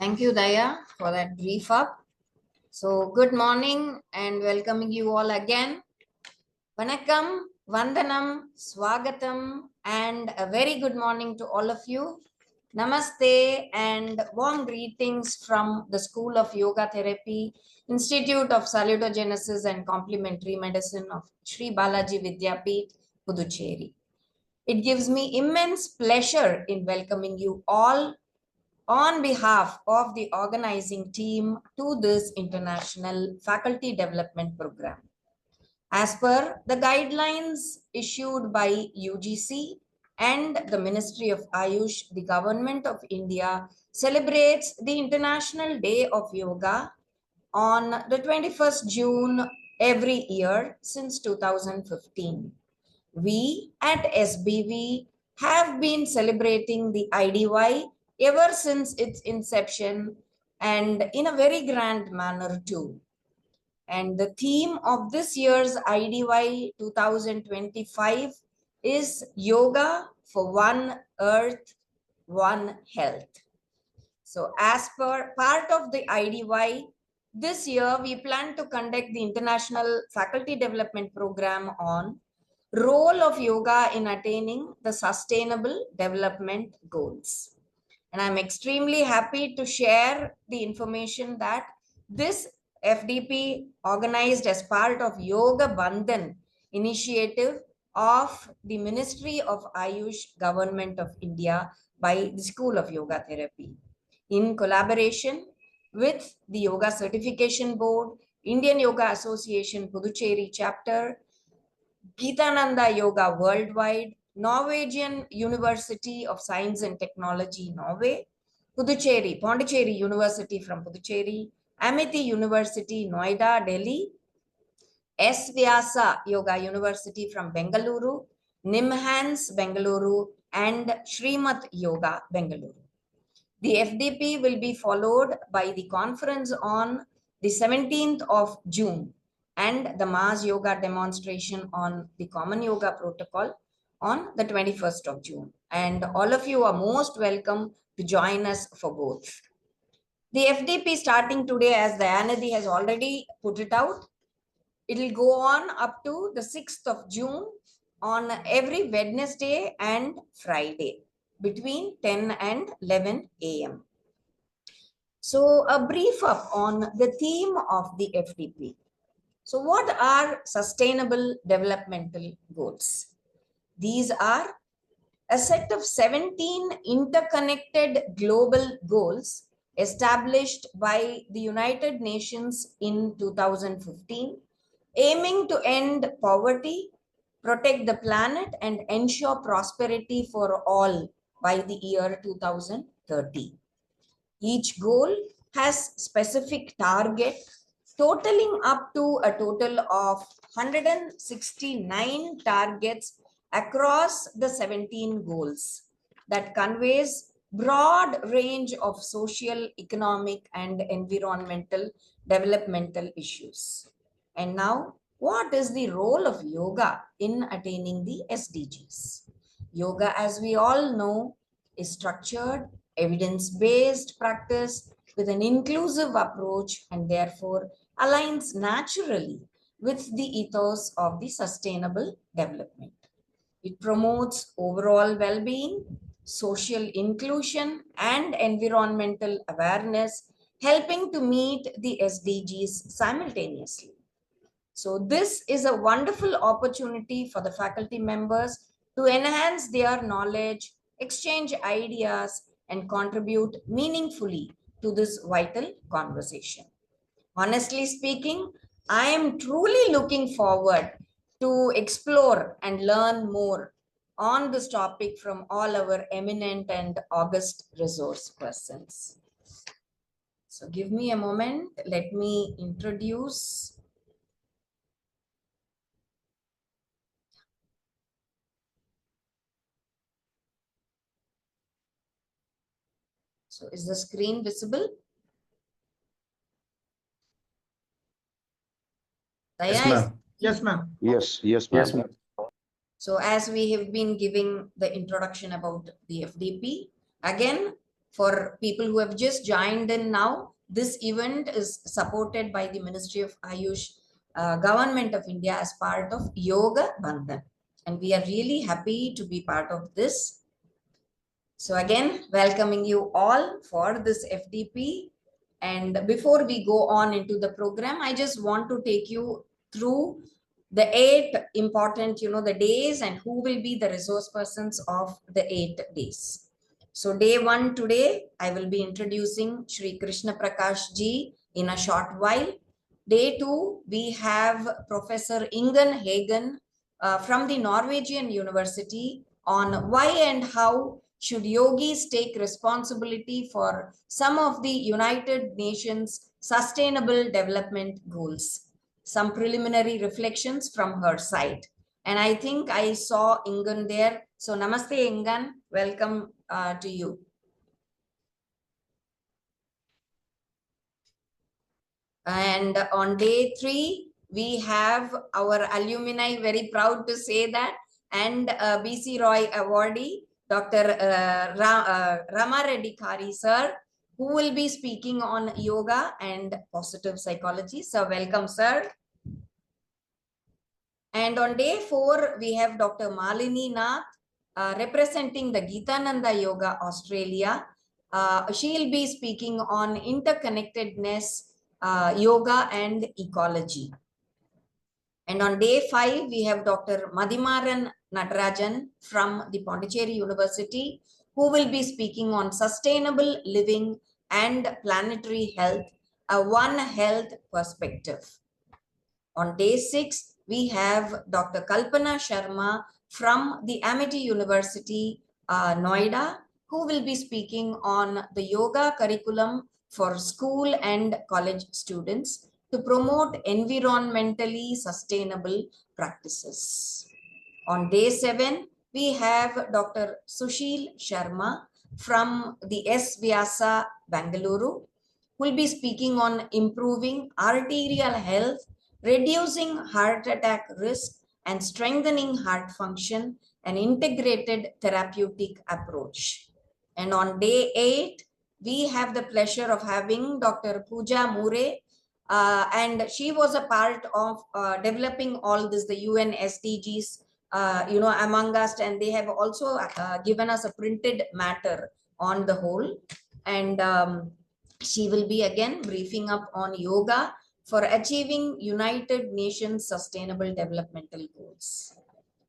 Thank you, Daya, for that brief up. So, good morning and welcoming you all again. Vanakkam, Vandanam, Swagatam, and a very good morning to all of you. Namaste and warm greetings from the School of Yoga Therapy, Institute of Salutogenesis and Complementary Medicine of Shri Balaji Vidyapeeth, Puducherry. It gives me immense pleasure in welcoming you all on behalf of the organizing team to this international faculty development program. As per the guidelines issued by UGC and the Ministry of Ayush, the Government of India celebrates the International Day of Yoga on the 21st June every year since 2015. We at SBV have been celebrating the IDY ever since its inception and in a very grand manner too. And the theme of this year's IDY 2025 is Yoga for One Earth, One Health. So as per part of the IDY, this year we plan to conduct the International Faculty Development Program on role of yoga in attaining the Sustainable Development Goals. And I'm extremely happy to share the information that this FDP organized as part of Yoga Bandhan initiative of the Ministry of Ayush, Government of India by the School of Yoga Therapy in collaboration with the Yoga Certification Board, Indian Yoga Association Puducherry chapter, Geetananda Yoga Worldwide, Norwegian University of Science and Technology, Norway, Puducherry, Pondicherry University from Puducherry, Amity University, Noida, Delhi, S-VYASA Yoga University from Bengaluru, Nimhans, Bengaluru, and Srimath Yoga, Bengaluru. The FDP will be followed by the conference on the 17th of June and the mass yoga demonstration on the common yoga protocol on the 21st of June. And all of you are most welcome to join us for both. The FDP starting today, as Dayanadi has already put it out, it will go on up to the 6th of June on every Wednesday and Friday between 10 and 11 a.m. So a brief up on the theme of the FDP. So what are sustainable developmental goals? These are a set of 17 interconnected global goals established by the United Nations in 2015, aiming to end poverty, protect the planet, and ensure prosperity for all by the year 2030. Each goal has specific target, totaling up to a total of 169 targets across the 17 goals that conveys broad range of social, economic, and environmental developmental issues. And now, what is the role of yoga in attaining the SDGs? Yoga, as we all know, is structured, evidence-based practice with an inclusive approach and therefore aligns naturally with the ethos of the sustainable development. It promotes overall well-being, social inclusion, and environmental awareness, helping to meet the SDGs simultaneously. So this is a wonderful opportunity for the faculty members to enhance their knowledge, exchange ideas, and contribute meaningfully to this vital conversation. Honestly speaking, I am truly looking forward to explore and learn more on this topic from all our eminent and august resource persons. So give me a moment. Let me introduce. So is the screen visible? Yes, ma'am. Yes, ma'am. Yes, yes, ma'am. Yes, ma'am. So as we have been giving the introduction about the FDP, again, For people who have just joined in now, this event is supported by the Ministry of Ayush, Government of India as part of Yoga Bandhan. And we are really happy to be part of this. So again, welcoming you all for this FDP. And before we go on into the program, I just want to take you through the 8 important, the days and who will be the resource persons of the 8 days. So day 1 today, I will be introducing Shri Krishnan Prakash-ji in a short while. Day 2, we have Professor Ingen Hagen from the Norwegian University on why and how should yogis take responsibility for some of the United Nations Sustainable Development Goals. Some preliminary reflections from her side. And I think I saw Ingen there. So namaste Ingen, welcome to you. And on day 3, we have our alumni, very proud to say that, and BC Roy awardee, Dr. Rama Reddy Kari sir, who will be speaking on yoga and positive psychology. So welcome, sir. And on day 4, we have Dr. Malini Nath representing the Geetananda Yoga Australia. She'll be speaking on interconnectedness, yoga and ecology. And on day 5, we have Dr. Madhimaran Natarajan from the Pondicherry University, who will be speaking on sustainable living and planetary health, a One Health perspective. On day 6, we have Dr. Kalpana Sharma from the Amity University, Noida, who will be speaking on the yoga curriculum for school and college students to promote environmentally sustainable practices. On day 7, we have Dr. Sushil Sharma from the S-VYASA, Bangalore, who will be speaking on improving arterial health, reducing heart attack risk, and strengthening heart function, an integrated therapeutic approach. And on day 8, we have the pleasure of having Dr. Pooja Mure, and she was a part of developing all this, the UN SDGs, among us, and they have also given us a printed matter on the whole. And she will be again briefing up on yoga for achieving United Nations Sustainable Developmental Goals.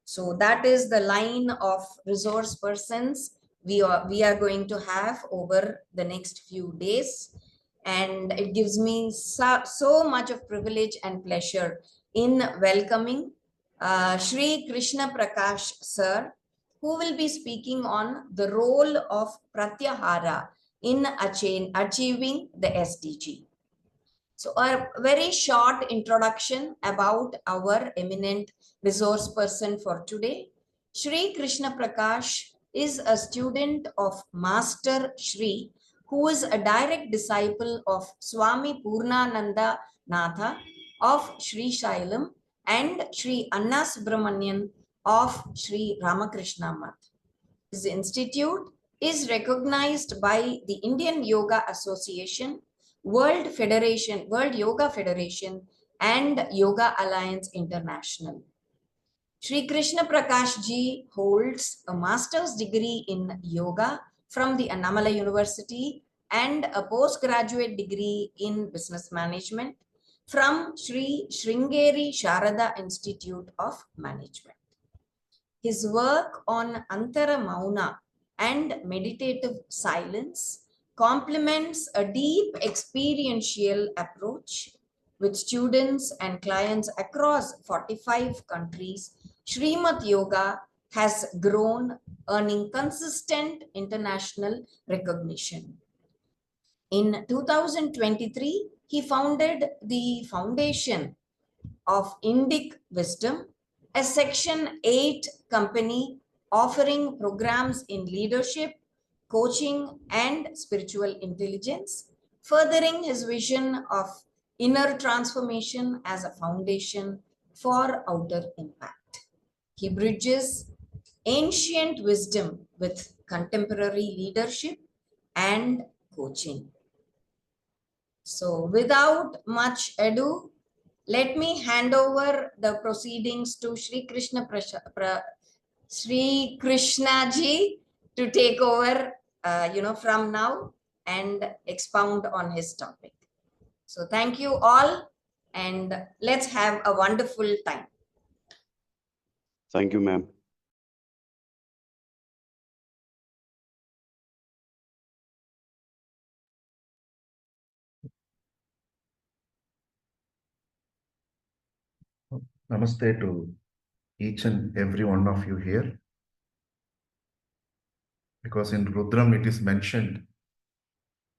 So that is the line of resource persons we are going to have over the next few days. And it gives me so much of privilege and pleasure in welcoming Shri Krishnan Prakash sir, who will be speaking on the role of Pratyahara in achieving the SDG. So a very short introduction about our eminent resource person for today. Shri Krishnan Prakash is a student of Master Shri, who is a direct disciple of Swami Purnananda Natha of Shri Shailam and Shri Anna Subramanian of Shri Ramakrishna Math. His institute is recognized by the Indian Yoga Association, World Yoga Federation, and Yoga Alliance International. Shri Krishnan Prakash-ji holds a master's degree in yoga from the Annamalai University and a postgraduate degree in business management from Shri Sringeri Sharada Institute of Management. His work on Antara Mauna and meditative silence complements a deep experiential approach with students and clients across 45 countries. Srimath Yoga has grown, earning consistent international recognition. In 2023, he founded the Foundation of Indic Wisdom, a Section 8 company offering programs in leadership, coaching, and spiritual intelligence, furthering his vision of inner transformation as a foundation for outer impact. He bridges ancient wisdom with contemporary leadership, and coaching. So without much ado, let me hand over the proceedings to Shri Krishna-ji to take over, from now and expound on his topic. So thank you all, and let's have a wonderful time. Thank you, ma'am. Namaste to each and every one of you here. Because in Rudram it is mentioned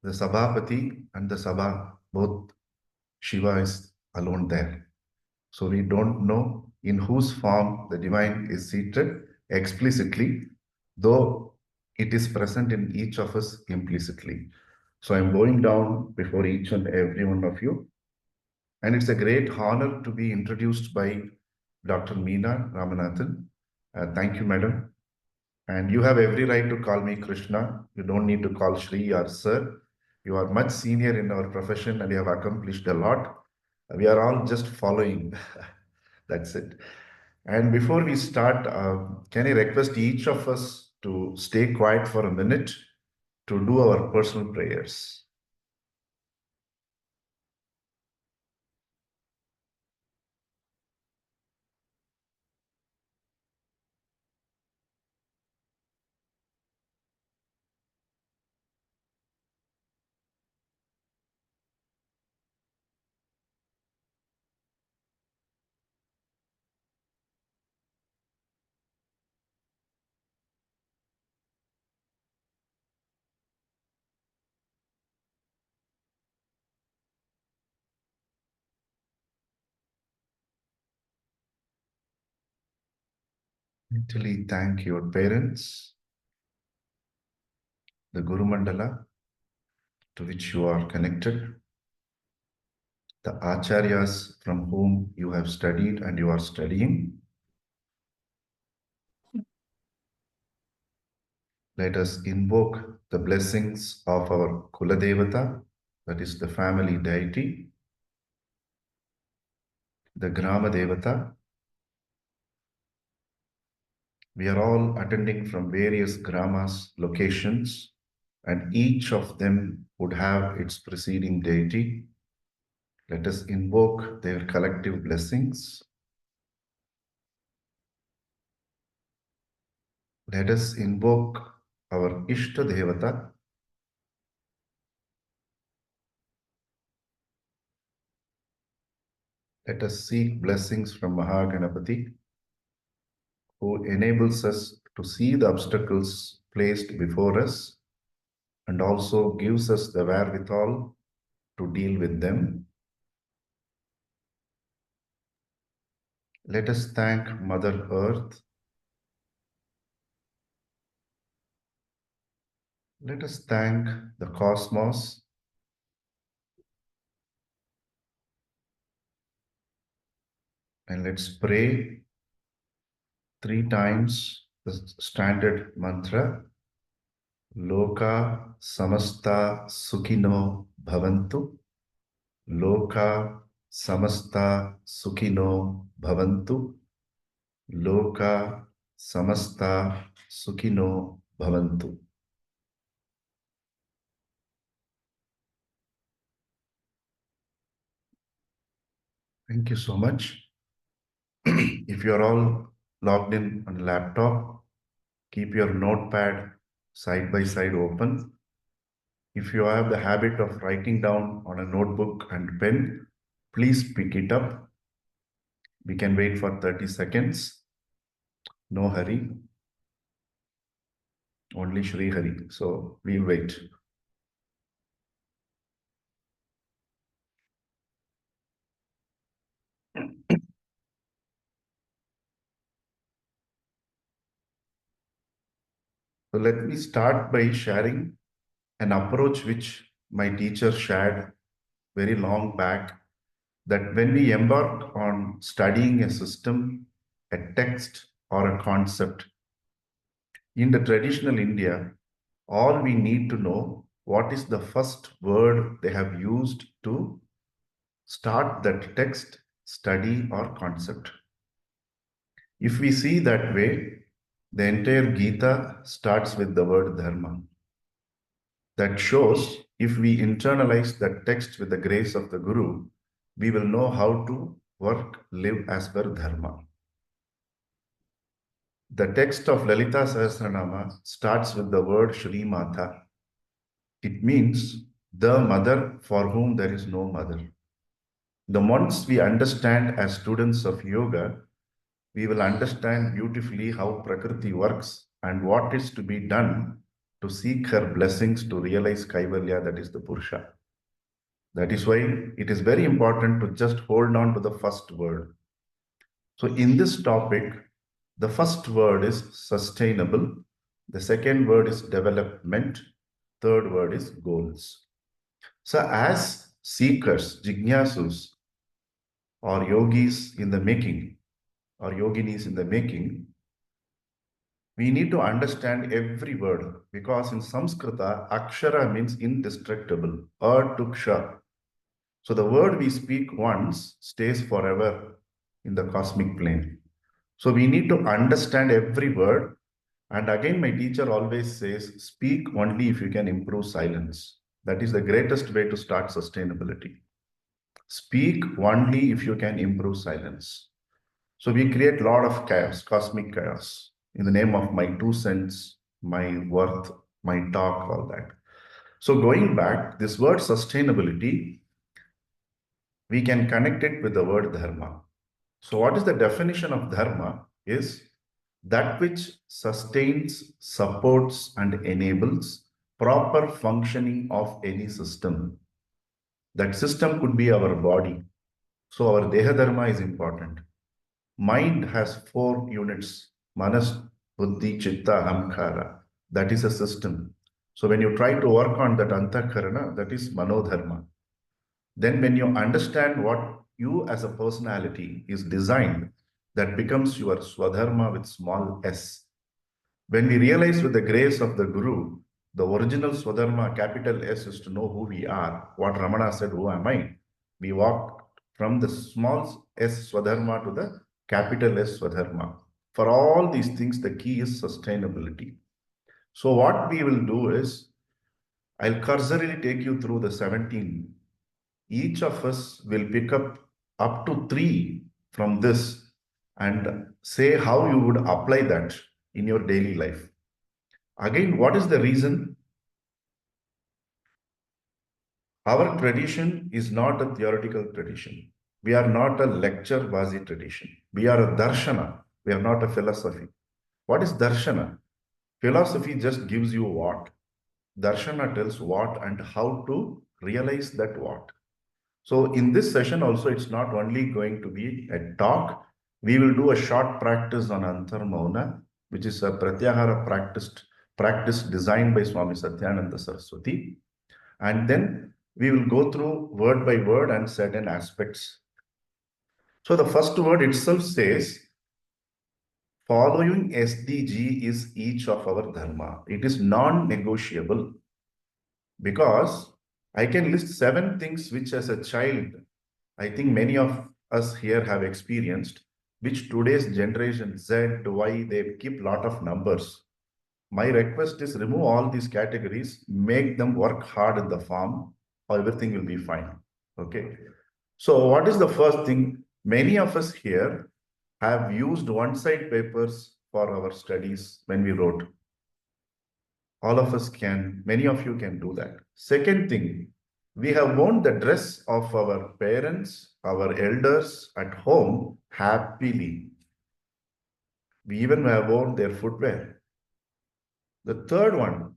the Sabhapati and the Sabha, both Shiva is alone there. So we don't know in whose form the divine is seated explicitly, though it is present in each of us implicitly. So I'm bowing down before each and every one of you. And it's a great honor to be introduced by Dr. Meena Ramanathan. Thank you, madam. And you have every right to call me Krishna. You don't need to call Shri or Sir. You are much senior in our profession and you have accomplished a lot. We are all just following. That's it. And before we start, can I request each of us to stay quiet for a minute to do our personal prayers? Mentally thank your parents, the Guru Mandala to which you are connected, the Acharyas from whom you have studied and you are studying. Let us invoke the blessings of our Kula Devata, that is the family deity, the Grama Devata. We are all attending from various Gramas locations, and each of them would have its preceding deity. Let us invoke their collective blessings. Let us invoke our Ishta Devata. Let us seek blessings from Mahaganapati, who enables us to see the obstacles placed before us and also gives us the wherewithal to deal with them. Let us thank Mother Earth. Let us thank the cosmos. And let's pray 3 times the standard mantra. Loka samasta sukhino bhavantu. Loka samasta sukhino bhavantu. Loka samasta sukhino bhavantu. Thank you so much. If you're all logged in on a laptop, keep your notepad side by side open. If you have the habit of writing down on a notebook and pen, please pick it up. We can wait for 30 seconds. No hurry. Only Shri Hari. So we'll wait. So let me start by sharing an approach which my teacher shared very long back, that when we embark on studying a system, a text, or a concept, in the traditional India, all we need to know what is the first word they have used to start that text, study, or concept. If we see that way, the entire Gita starts with the word dharma. That shows if we internalize that text with the grace of the Guru, we will know how to work, live as per dharma. The text of Lalita Sahasranama starts with the word Shri Mata. It means the mother for whom there is no mother. The once we understand as students of yoga, we will understand beautifully how Prakriti works and what is to be done to seek her blessings to realize Kaivalya, that is the Purusha. That is why it is very important to just hold on to the first word. So in this topic, the first word is sustainable. The second word is development. Third word is goals. So as seekers, jignasus, or yogis in the making, or yoginis in the making, we need to understand every word, because in Sanskrita, akshara means indestructible, tuksha. So the word we speak once stays forever in the cosmic plane. So we need to understand every word. And again, my teacher always says, speak only if you can improve silence. That is the greatest way to start sustainability. Speak only if you can improve silence. So we create a lot of chaos, cosmic chaos, in the name of my 2 cents, my worth, my talk, all that. So going back, this word sustainability, we can connect it with the word dharma. So what is the definition of dharma? Is that which sustains, supports, and enables proper functioning of any system. That system could be our body. So our deha dharma is important. Mind has 4 units: manas, buddhi, chitta, ahamkara. That is a system. So when you try to work on that antakarana, that is manodharma. Then when you understand what you as a personality is designed, that becomes your swadharma with small s. When we realize with the grace of the Guru, the original swadharma, capital S, is to know who we are. What Ramana said, who am I? We walk from the small s swadharma to the capital S swadharma. For all these things, the key is sustainability. So what we will do is, I'll cursorily take you through the 17. Each of us will pick up to 3 from this and say how you would apply that in your daily life. Again, what is the reason? Our tradition is not a theoretical tradition. We are not a lecture-bazi tradition. We are a darshana. We are not a philosophy. What is darshana? Philosophy just gives you what. Darshana tells what and how to realize that what. So in this session also, it's not only going to be a talk. We will do a short practice on Antarmauna, which is a Pratyahara practice designed by Swami Satyananda Saraswati. And then we will go through word by word and certain aspects. So the first word itself says, following SDG is each of our dharma. It is non-negotiable, because I can list 7 things which as a child, I think many of us here have experienced, which today's generation Z, Y, they keep a lot of numbers. My request is remove all these categories, make them work hard in the farm, or everything will be fine. Okay. So what is the first thing? Many of us here have used one-side papers for our studies when we wrote. All of us can, many of you can do that. Second thing, we have worn the dress of our parents, our elders at home happily. We even have worn their footwear. The third one,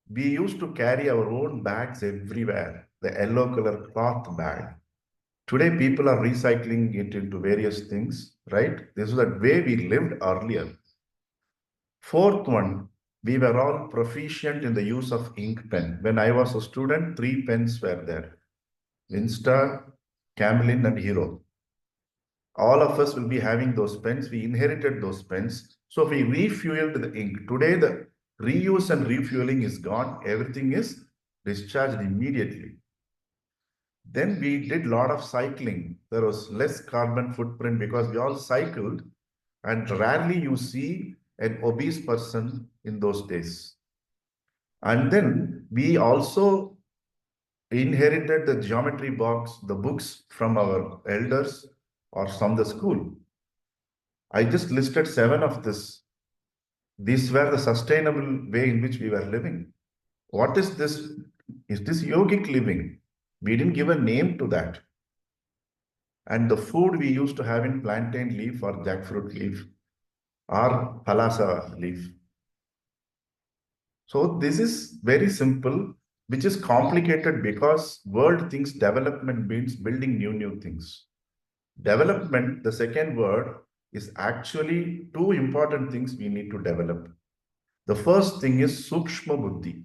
we used to carry our own bags everywhere, the yellow color cloth bag. Today, people are recycling it into various things, right? This is the way we lived earlier. Fourth one, we were all proficient in the use of ink pen. When I was a student, 3 pens were there: Winstar, Camlin, and Hero. All of us will be having those pens. We inherited those pens. So we refueled the ink. Today, the reuse and refueling is gone. Everything is discharged immediately. Then we did a lot of cycling. There was less carbon footprint because we all cycled, and rarely you see an obese person in those days. And then we also inherited the geometry box, the books from our elders or from the school. I just listed 7 of this. These were the sustainable way in which we were living. What is this? Is this yogic living? We didn't give a name to that. And the food we used to have in plantain leaf or jackfruit leaf or palasa leaf. So this is very simple, which is complicated because world thinks development means building new things. Development, the second word, is actually 2 important things we need to develop. The first thing is sukshma buddhi,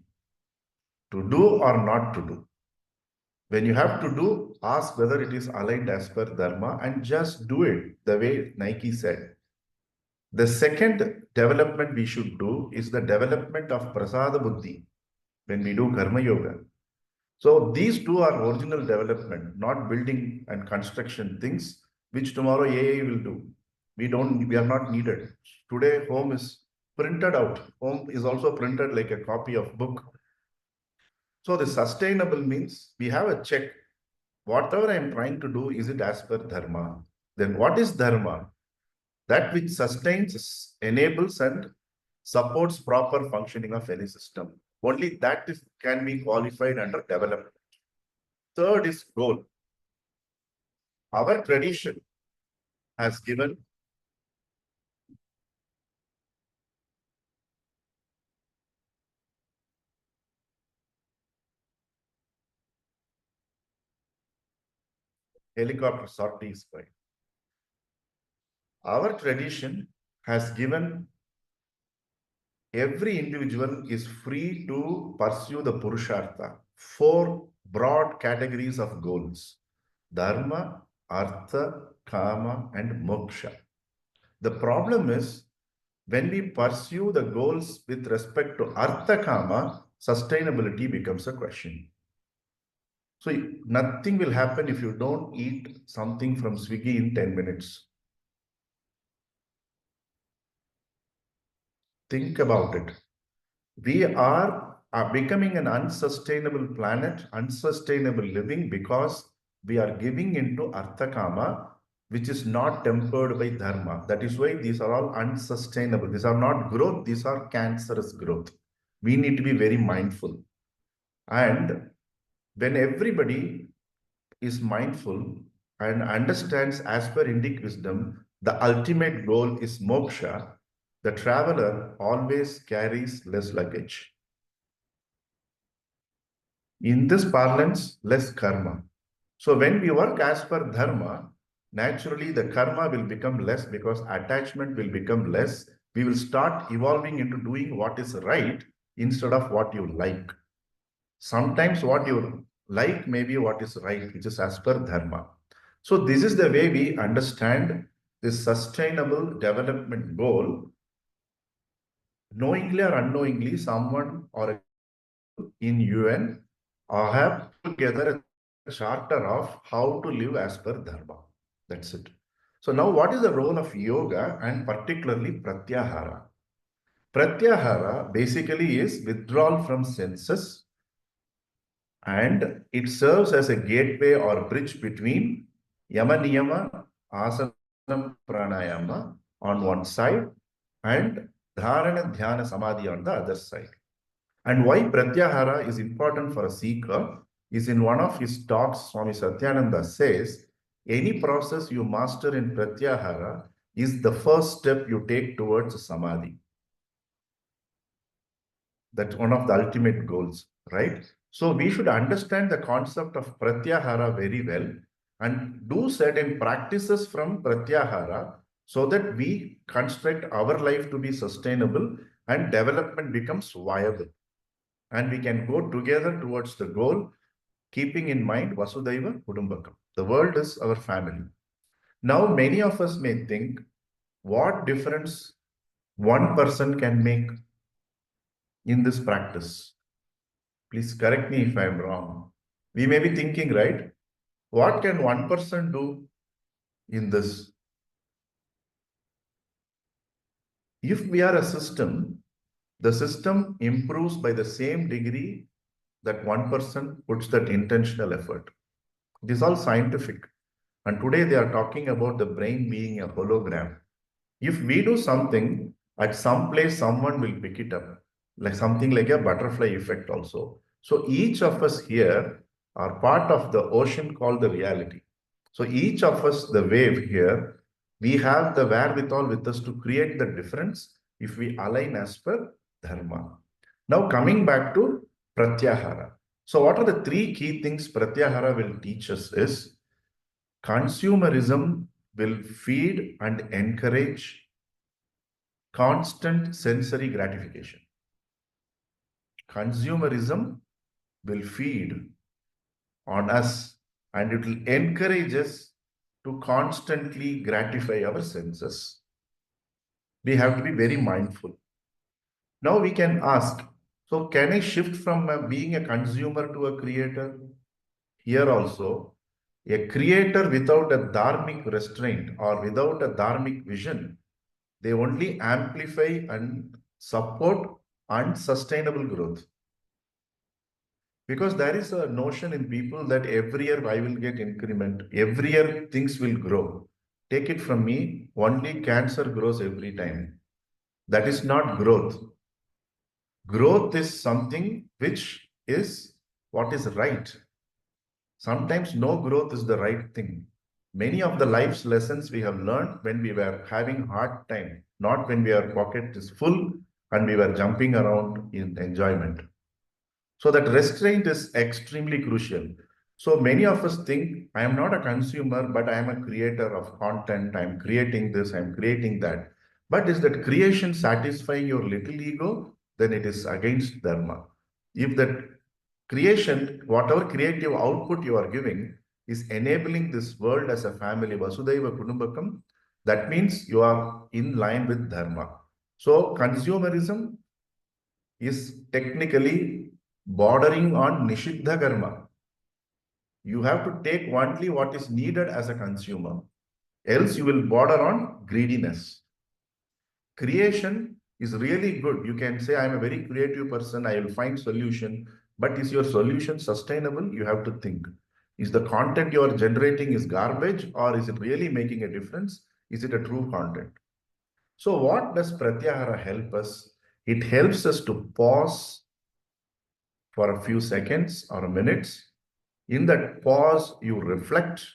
to do or not to do. When you have to do, ask whether it is aligned as per dharma and just do it the way Nike said. The second development we should do is the development of prasada buddhi when we do karma yoga. So these 2 are original development, not building and construction things, which tomorrow AI will do. We are not needed. Today, home is printed out. Home is also printed like a copy of book. So the sustainable means we have a check. Whatever I am trying to do, is it as per dharma? Then what is dharma? That which sustains, enables, and supports proper functioning of any system. Only that can be qualified under development. Third is goal. Our tradition has given helicopter sorties by. Our tradition has given every individual is free to pursue the Purushartha. 4 broad categories of goals: Dharma, Artha, Kama, and Moksha. The problem is when we pursue the goals with respect to Artha Kama, sustainability becomes a question. So nothing will happen if you don't eat something from Swiggy in 10 minutes. Think about it. We are becoming an unsustainable planet, unsustainable living because we are giving into Artha Kama, which is not tempered by Dharma. That is why these are all unsustainable. These are not growth, these are cancerous growth. We need to be very mindful. And when everybody is mindful and understands as per Indic wisdom, the ultimate goal is moksha, the traveler always carries less luggage. In this parlance, less karma. So when we work as per dharma, naturally the karma will become less because attachment will become less. We will start evolving into doing what is right instead of what you like. Sometimes what you like may be what is right, which is as per dharma. So this is the way we understand this sustainable development goal. Knowingly or unknowingly, someone or in UN have together a charter of how to live as per dharma. That's it. So now what is the role of yoga and particularly Pratyahara? Pratyahara basically is withdrawal from senses, and it serves as a gateway or bridge between Yama Niyama, Asana Pranayama on one side and Dharana Dhyana Samadhi on the other side. And why Pratyahara is important for a seeker is in one of his talks, Swami Satyananda says, any process you master in Pratyahara is the first step you take towards Samadhi. That's one of the ultimate goals, right? So we should understand the concept of Pratyahara very well and do certain practices from Pratyahara so that we construct our life to be sustainable and development becomes viable. And we can go together towards the goal, keeping in mind Vasudhaiva Kudumbakam. The world is our family. Now, many of us may think, what difference one person can make in this practice? Please correct me if I'm wrong. We may be thinking, right? What can one person do in this? If we are a system, the system improves by the same degree that one person puts that intentional effort. It is all scientific. And today they are talking about the brain being a hologram. If we do something, at some place, someone will pick it up, like something like a butterfly effect also. So each of us here are part of the ocean called the reality. So each of us, the wave here, we have the wherewithal with us to create the difference if we align as per dharma. Now coming back to Pratyahara. So what are the three key things Pratyahara will teach us is consumerism will feed and encourage constant sensory gratification. Consumerism will feed on us and it will encourage us to constantly gratify our senses. We have to be very mindful. Now we can ask, so can I shift from being a consumer to a creator? Here also, a creator without a dharmic restraint or without a dharmic vision, they only amplify and support unsustainable growth. Because there is a notion in people that every year I will get increment, every year things will grow. Take it from me, only cancer grows every time. That is not growth. Growth is something which is what is right. Sometimes no growth is the right thing. Many of the life's lessons we have learned when we were having hard time, not when our pocket is full and we were jumping around in enjoyment. So that restraint is extremely crucial. So many of us think, I am not a consumer, but I am a creator of content. I am creating this, I am creating that. But is that creation satisfying your little ego? Then it is against dharma. If that creation, whatever creative output you are giving, is enabling this world as a family, Vasudhaiva Kudumbakam, that means you are in line with dharma. So consumerism is technically bordering on Nishiddha Karma. You have to take only what is needed as a consumer, else you will border on greediness. Creation is really good. You can say, I'm a very creative person, I will find solution, but is your solution sustainable? You have to think. Is the content you are generating is garbage or is it really making a difference? Is it a true content? So what does Pratyahara help us? It helps us to pause for a few seconds or minutes. In that pause, you reflect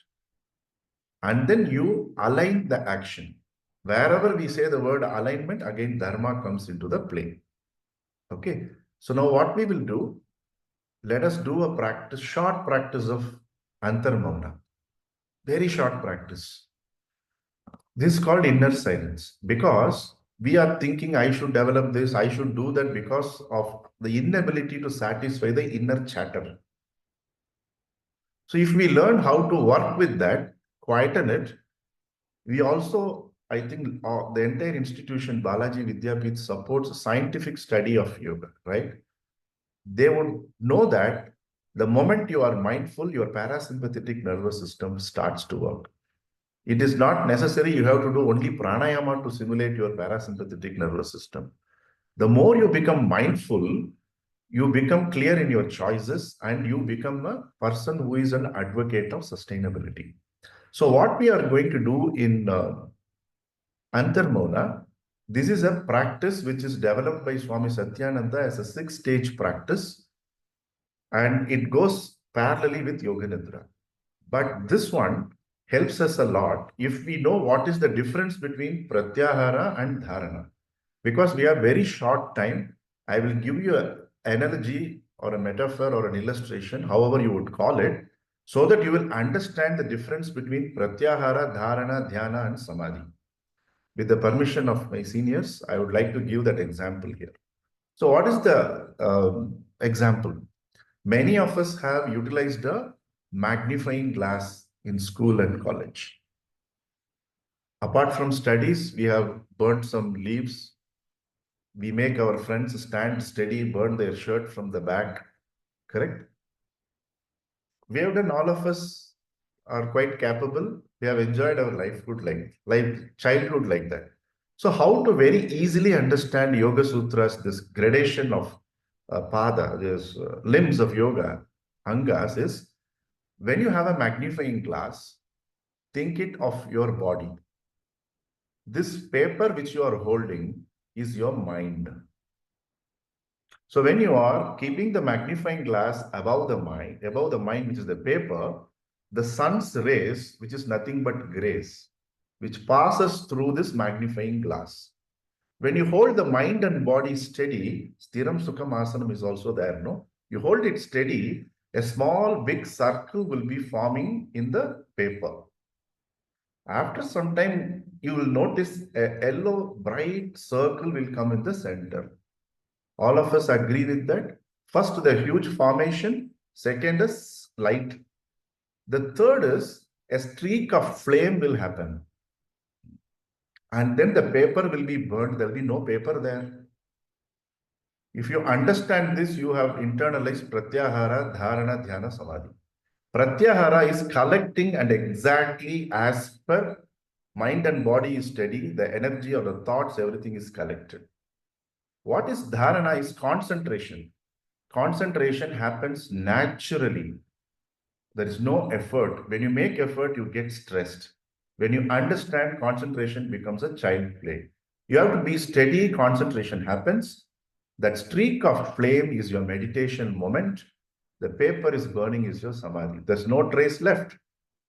and then you align the action. Wherever we say the word alignment, again, dharma comes into the play. Okay. So now what we will do, let us do a practice, short practice of Antarmauna. Very short practice. This is called inner silence because we are thinking I should develop this, I should do that because of the inability to satisfy the inner chatter. So if we learn how to work with that, quieten it, we also, I think the entire institution, Balaji Vidyapeeth, supports scientific study of yoga, right? They would know that the moment you are mindful, your parasympathetic nervous system starts to work. It is not necessary you have to do only pranayama to simulate your parasympathetic nervous system. The more you become mindful, you become clear in your choices and you become a person who is an advocate of sustainability. So what we are going to do in Antarmona, this is a practice which is developed by Swami Satyananda as a 6-stage practice and it goes parallelly with Yoga Nidra. But this one helps us a lot if we know what is the difference between Pratyahara and Dharana. Because we have very short time, I will give you an analogy or a metaphor or an illustration, however you would call it, so that you will understand the difference between Pratyahara, Dharana, Dhyana and Samadhi. With the permission of my seniors, I would like to give that example here. So what is the example? Many of us have utilized a magnifying glass in school and college. Apart from studies, we have burnt some leaves. We make our friends stand steady, burn their shirt from the back. Correct? We have done, all of us are quite capable. We have enjoyed our childhood like that. So how to very easily understand Yoga Sutras, this gradation of pada, this limbs of yoga, angas, is when you have a magnifying glass, think it of your body. This paper which you are holding is your mind. So when you are keeping the magnifying glass above the mind, which is the paper, the sun's rays, which is nothing but grace, which passes through this magnifying glass. When you hold the mind and body steady, Sthiram Sukham Asanam is also there, no? You hold it steady, a small big circle will be forming in the paper. After some time, you will notice a yellow bright circle will come in the center. All of us agree with that. First, the huge formation. Second is light. The third is a streak of flame will happen. And then the paper will be burned. There will be no paper there. If you understand this, you have internalized Pratyahara, Dharana, Dhyana, Samadhi. Pratyahara is collecting, and exactly as per mind and body is steady, the energy of the thoughts, everything is collected. What is dharana is concentration. Concentration happens naturally. There is no effort. When you make effort, you get stressed. When you understand, concentration becomes a child play. You have to be steady, concentration happens. That streak of flame is your meditation moment. The paper is burning is your samadhi. There's no trace left.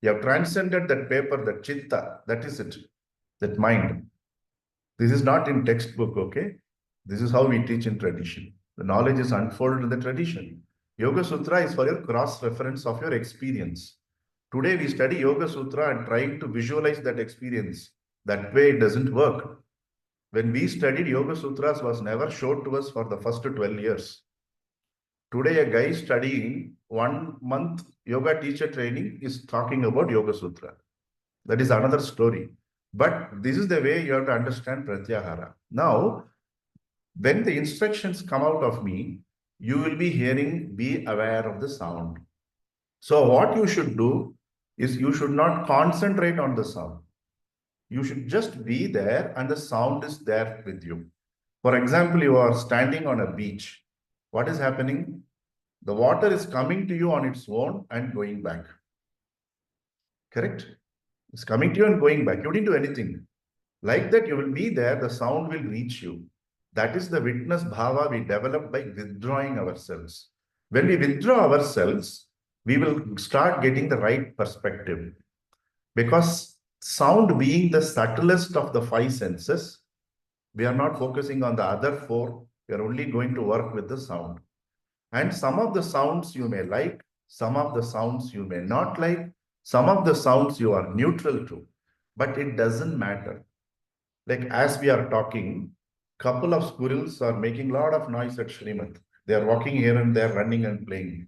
You have transcended that paper, that chitta, that is it, that mind. This is not in textbook, okay? This is how we teach in tradition. The knowledge is unfolded in the tradition. Yoga Sutra is for your cross-reference of your experience. Today we study Yoga Sutra and trying to visualize that experience. That way it doesn't work. When we studied Yoga Sutras was never showed to us for the first 12 years. Today a guy studying 1 month yoga teacher training is talking about Yoga Sutra. That is another story. But this is the way you have to understand Pratyahara. Now, when the instructions come out of me, you will be hearing, be aware of the sound. So what you should do is you should not concentrate on the sound. You should just be there and the sound is there with you. For example, you are standing on a beach. What is happening? The water is coming to you on its own and going back. Correct? It's coming to you and going back. You didn't do anything. Like that, you will be there, the sound will reach you. That is the witness bhava we develop by withdrawing ourselves. When we withdraw ourselves, we will start getting the right perspective. Because sound being the subtlest of the 5 senses, we are not focusing on the other 4. We are only going to work with the sound. And some of the sounds you may like, some of the sounds you may not like, some of the sounds you are neutral to, but it doesn't matter. Like as we are talking, couple of squirrels are making a lot of noise at Srimath. They are walking here and there, running and playing.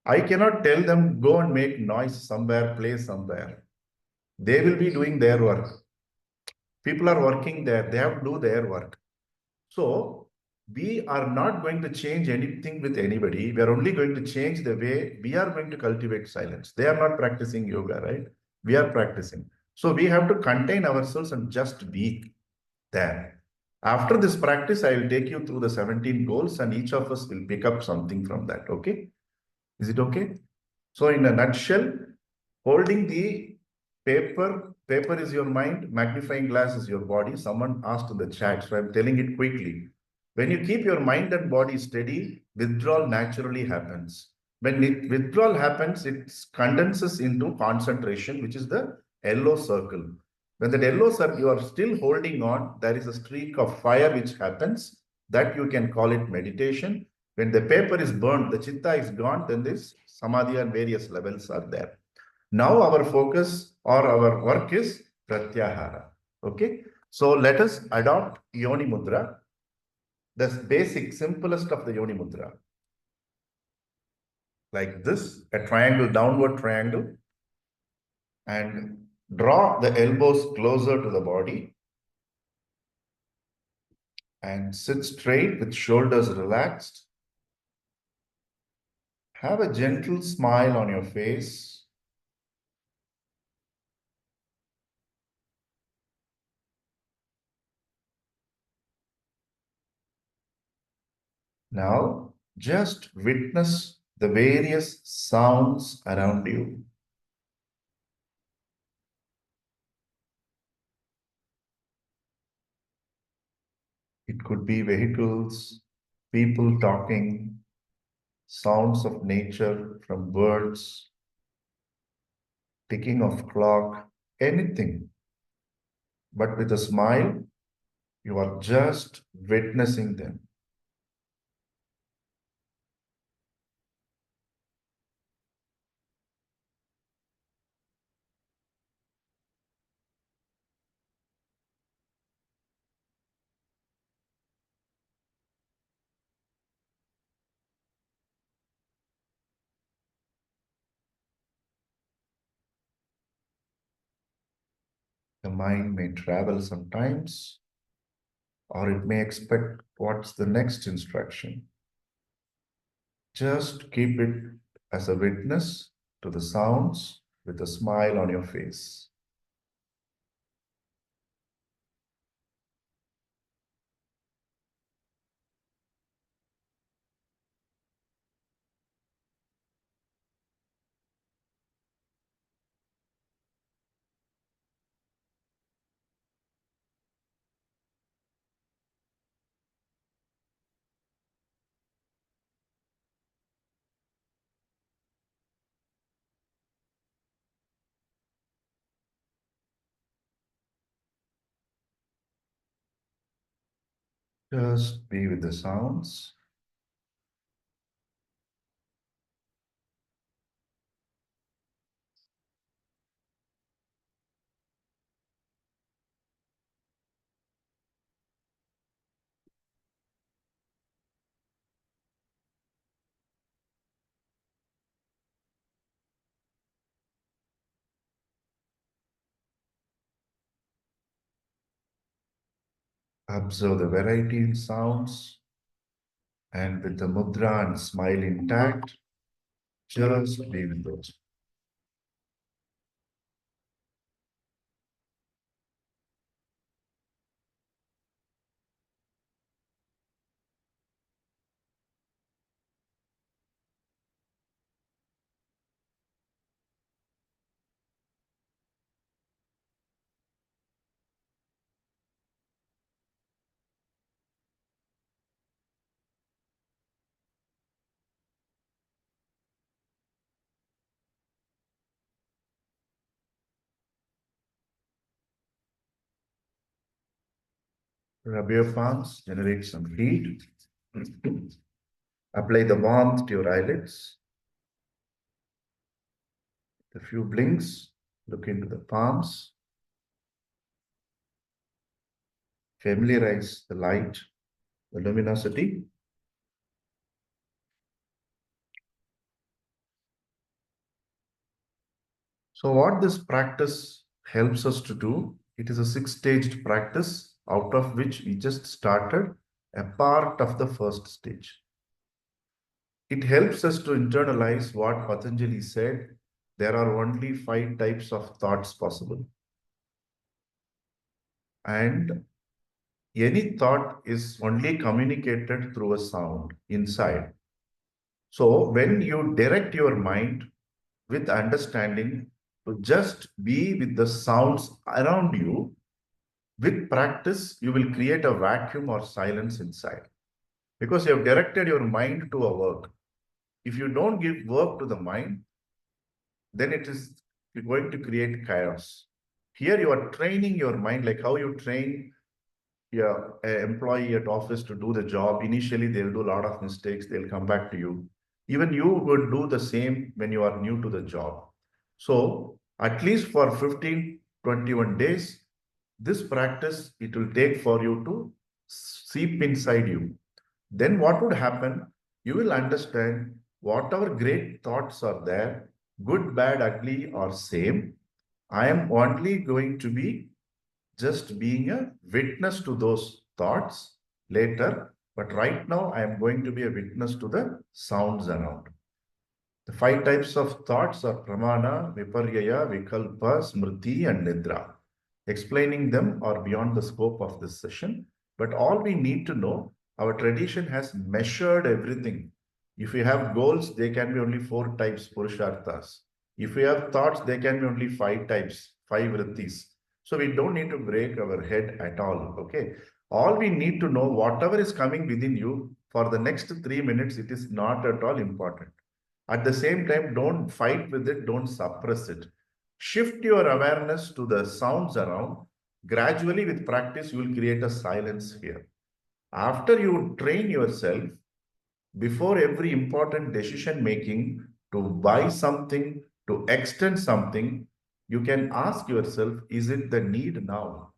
I cannot tell them, go and make noise somewhere, play somewhere. They will be doing their work. People are working there. They have to do their work. So we are not going to change anything with anybody. We are only going to change the way we are going to cultivate silence. They are not practicing yoga, right? We are practicing. So we have to contain ourselves and just be there. After this practice, I will take you through the 17 goals and each of us will pick up something from that. Okay? Is it okay? So in a nutshell, holding the paper is your mind, magnifying glass is your body. Someone asked in the chat, so I'm telling it quickly. When you keep your mind and body steady, withdrawal naturally happens. When withdrawal happens, it condenses into concentration, which is the yellow circle. When that yellow circle, you are still holding on, there is a streak of fire which happens, that you can call it meditation. When the paper is burned, the chitta is gone, then this samadhi and various levels are there. Now our focus or our work is Pratyahara. Okay. So let us adopt Yoni Mudra, the basic, simplest of the Yoni Mudra. Like this, a triangle, downward triangle. And draw the elbows closer to the body. And sit straight with shoulders relaxed. Have a gentle smile on your face. Now, just witness the various sounds around you. It could be vehicles, people talking, sounds of nature from birds, ticking of clock, anything. But with a smile, you are just witnessing them. The mind may travel sometimes, or it may expect what's the next instruction. Just keep it as a witness to the sounds with a smile on your face. Just be with the sounds. Observe the variety in sounds, and with the mudra and smile intact, just be with those. Rub your palms, generate some heat. Apply the warmth to your eyelids. A few blinks, look into the palms. Familiarize the light, the luminosity. So what this practice helps us to do, it is a 6-staged practice, out of which we just started a part of the first stage. It helps us to internalize what Patanjali said. There are only 5 types of thoughts possible. And any thought is only communicated through a sound inside. So when you direct your mind with understanding to just be with the sounds around you, with practice, you will create a vacuum or silence inside. Because you have directed your mind to a work. If you don't give work to the mind, then it is going to create chaos. Here you are training your mind like how you train your employee at office to do the job. Initially, they'll do a lot of mistakes. They'll come back to you. Even you would do the same when you are new to the job. So at least for 15, 21 days, this practice, it will take for you to seep inside you. Then what would happen? You will understand whatever great thoughts are there, good, bad, ugly, or same. I am only going to be just being a witness to those thoughts later. But right now, I am going to be a witness to the sounds around. The 5 types of thoughts are pramana, viparyaya, vikalpa, smriti, and nidra. Explaining them are beyond the scope of this session, but all we need to know, our tradition has measured everything. If we have goals, they can be only 4 types, purusharthas. If we have thoughts, they can be only 5 types, 5 vrittis. So we don't need to break our head at all, okay? All we need to know, whatever is coming within you, for the next 3 minutes, it is not at all important. At the same time, don't fight with it, don't suppress it. Shift your awareness to the sounds around. Gradually, with practice, you will create a silence here. After you train yourself, before every important decision making, to buy something, to extend something, you can ask yourself, is it the need now?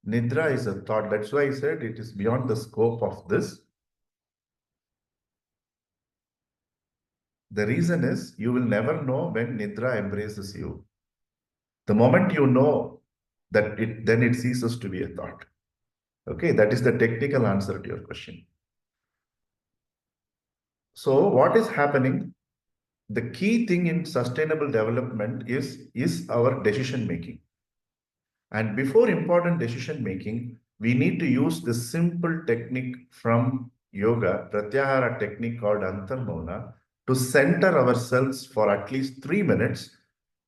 Nidra is a thought. That's why I said it is beyond the scope of this. The reason is you will never know when Nidra embraces you. The moment you know that then it ceases to be a thought. Okay, that is the technical answer to your question. So what is happening? The key thing in sustainable development is our decision making. And before important decision making, we need to use this simple technique from yoga, Pratyahara technique called Antarmona, to center ourselves for at least 3 minutes.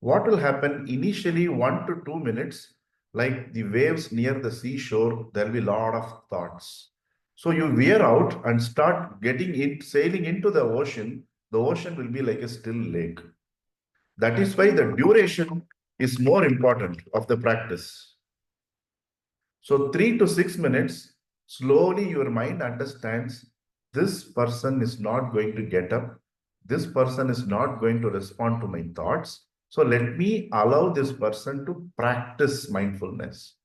What will happen initially 1 to 2 minutes, like the waves near the seashore, there will be a lot of thoughts. So you veer out and start sailing into the ocean will be like a still lake. That is why the duration is more important of the practice. So 3 to 6 minutes, slowly your mind understands this person is not going to get up. This person is not going to respond to my thoughts. So let me allow this person to practice mindfulness.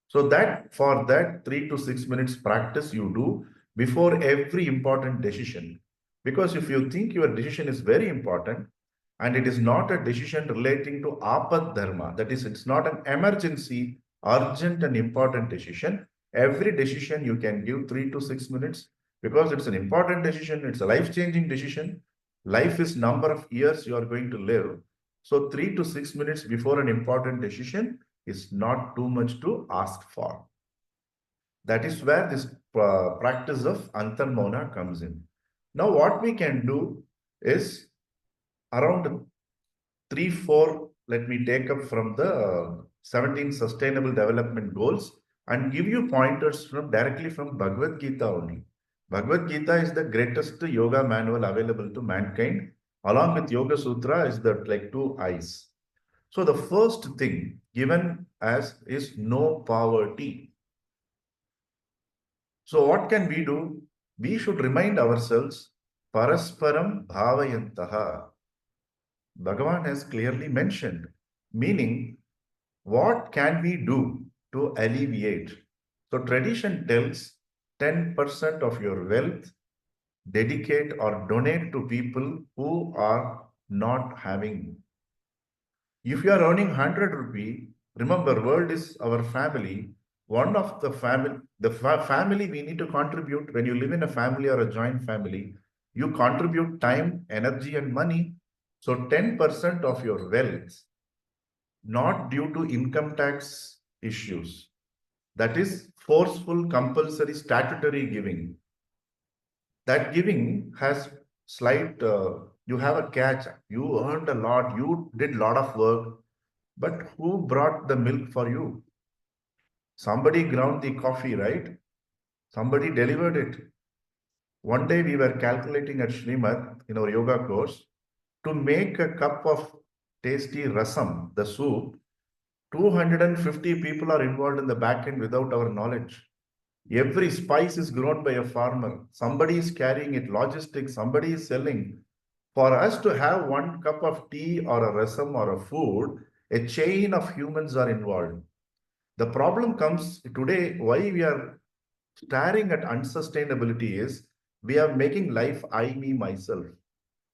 So for that 3 to 6 minutes practice you do before every important decision. Because if you think your decision is very important and it is not a decision relating to apad dharma, that is, it's not an emergency, urgent and important decision, every decision you can give 3 to 6 minutes because it's an important decision, it's a life-changing decision. Life is number of years you are going to live. So 3 to 6 minutes before an important decision is not too much to ask for. That is where this practice of Antarmona comes in. Now what we can do is around 3-4, let me take up from the 17 Sustainable Development Goals and give you pointers directly from Bhagavad Gita only. Bhagavad Gita is the greatest yoga manual available to mankind. Along with Yoga Sutra is the like 2 eyes. So the first thing given as is no poverty. So what can we do? We should remind ourselves, parasparam bhavayantaha. Bhagavan has clearly mentioned, meaning what can we do to alleviate? So tradition tells 10% of your wealth dedicate or donate to people who are not having. If you are earning 100 rupee, remember, world is our family. One of the family we need to contribute. When you live in a family or a joint family, you contribute time, energy, and money. So 10% of your wealth, not due to income tax issues. That is forceful, compulsory, statutory giving. That giving has slight, you have a catch. You earned a lot, you did a lot of work, but who brought the milk for you? Somebody ground the coffee, right? Somebody delivered it. One day we were calculating at Srimath in our yoga course, to make a cup of tasty rasam, the soup, 250 people are involved in the back end without our knowledge. Every spice is grown by a farmer. Somebody is carrying it, logistics, somebody is selling. For us to have one cup of tea or a rasam or a food, a chain of humans are involved. The problem comes today, why we are staring at unsustainability is, we are making life I, me, myself.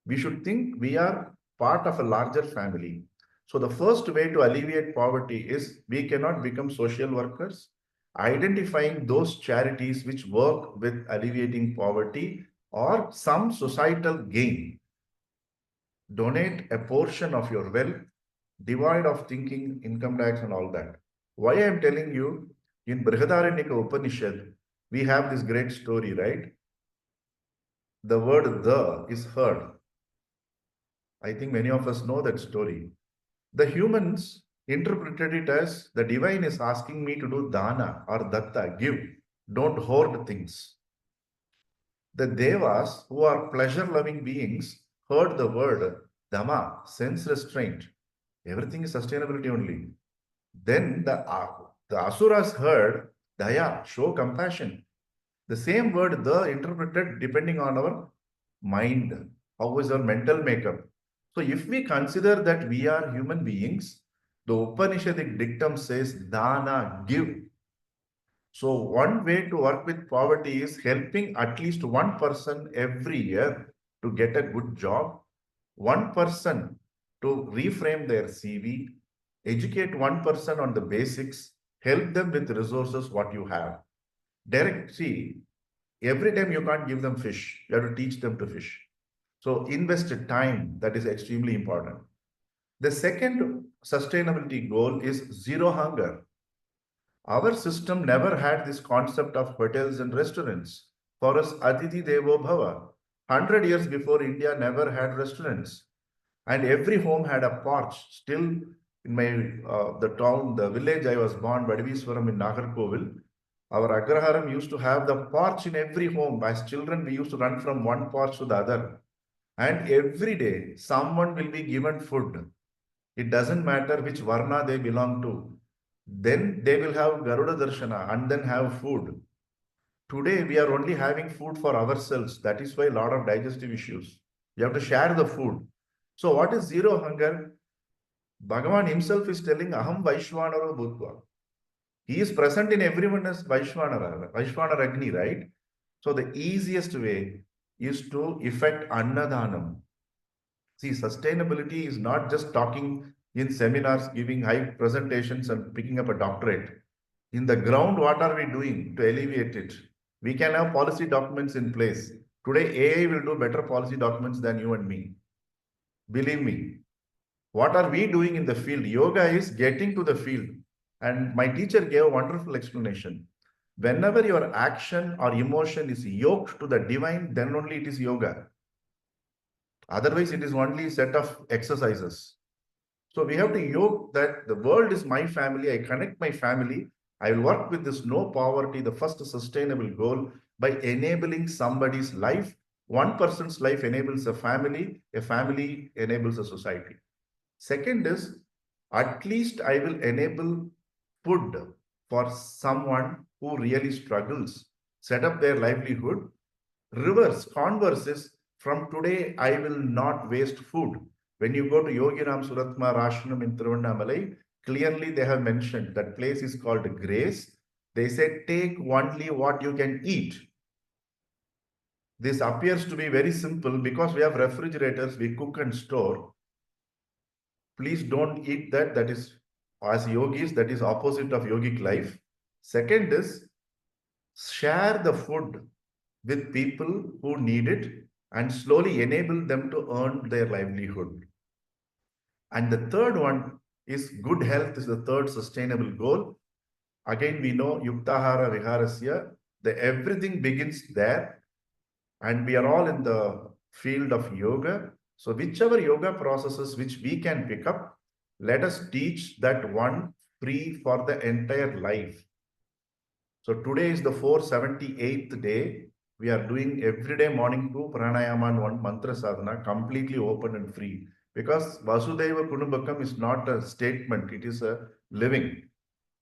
We should think we are part of a larger family. So the first way to alleviate poverty is we cannot become social workers. Identifying those charities which work with alleviating poverty or some societal gain. Donate a portion of your wealth, devoid of thinking, income tax and all that. Why I am telling you, in Brihadaranyaka Upanishad, we have this great story, right? The word the is heard. I think many of us know that story. The humans interpreted it as the divine is asking me to do dana or datta, give, don't hoard things. The devas, who are pleasure-loving beings, heard the word dhamma, sense restraint. Everything is sustainability only. Then the asuras heard daya, show compassion. The same word the interpreted depending on our mind, how is our mental makeup. So if we consider that we are human beings, the Upanishadic dictum says dana, give. So one way to work with poverty is helping at least one person every year to get a good job, one person to reframe their CV, educate one person on the basics, help them with resources what you have. Direct, see, every time you can't give them fish, you have to teach them to fish. So invest time, that is extremely important. The second sustainability goal is zero hunger. Our system never had this concept of hotels and restaurants. For us, Aditi Devo Bhava. 100 years before, India never had restaurants. And every home had a porch. Still, in the town, the village I was born, Vadiviswaram in Nagarkovil, our Agraharam used to have the porch in every home. As children, we used to run from one porch to the other. And every day, someone will be given food. It doesn't matter which Varna they belong to. Then they will have Garuda Darshana and then have food. Today, we are only having food for ourselves. That is why a lot of digestive issues. You have to share the food. So what is zero hunger? Bhagavan himself is telling Aham Vaishwanara Bhutva. He is present in everyone as Vaishwanara, Vaishwanara Agni, right? So the easiest way is to effect Annadanam. See, sustainability is not just talking in seminars, giving high presentations and picking up a doctorate. In the ground, what are we doing to alleviate it? We can have policy documents in place. Today, AI will do better policy documents than you and me. Believe me. What are we doing in the field? Yoga is getting to the field. And my teacher gave a wonderful explanation. Whenever your action or emotion is yoked to the divine, then only it is yoga. Otherwise, it is only a set of exercises. So we have to yoke that the world is my family. I connect my family. I will work with this no poverty, the first sustainable goal, by enabling somebody's life. One person's life enables a family enables a society. Second is, at least I will enable food for someone who really struggles, set up their livelihood. Converse is, from today, I will not waste food. When you go to Yogiram Suratma Rashanam in Tiruvannamalai, clearly they have mentioned that place is called Grace. They said, take only what you can eat. This appears to be very simple because we have refrigerators, we cook and store. Please don't eat that. That is, as yogis, that is opposite of yogic life. Second is, share the food with people who need it and slowly enable them to earn their livelihood. And the third one is good health is the third sustainable goal. Again, we know Yuktahara Viharasya, everything begins there, and we are all in the field of yoga. So whichever yoga processes which we can pick up, let us teach that one free for the entire life. So today is the 478th day. We are doing everyday morning 2 pranayama and 1 mantra sadhana, completely open and free. Because Vasudeva Kudumbakam is not a statement, it is a living.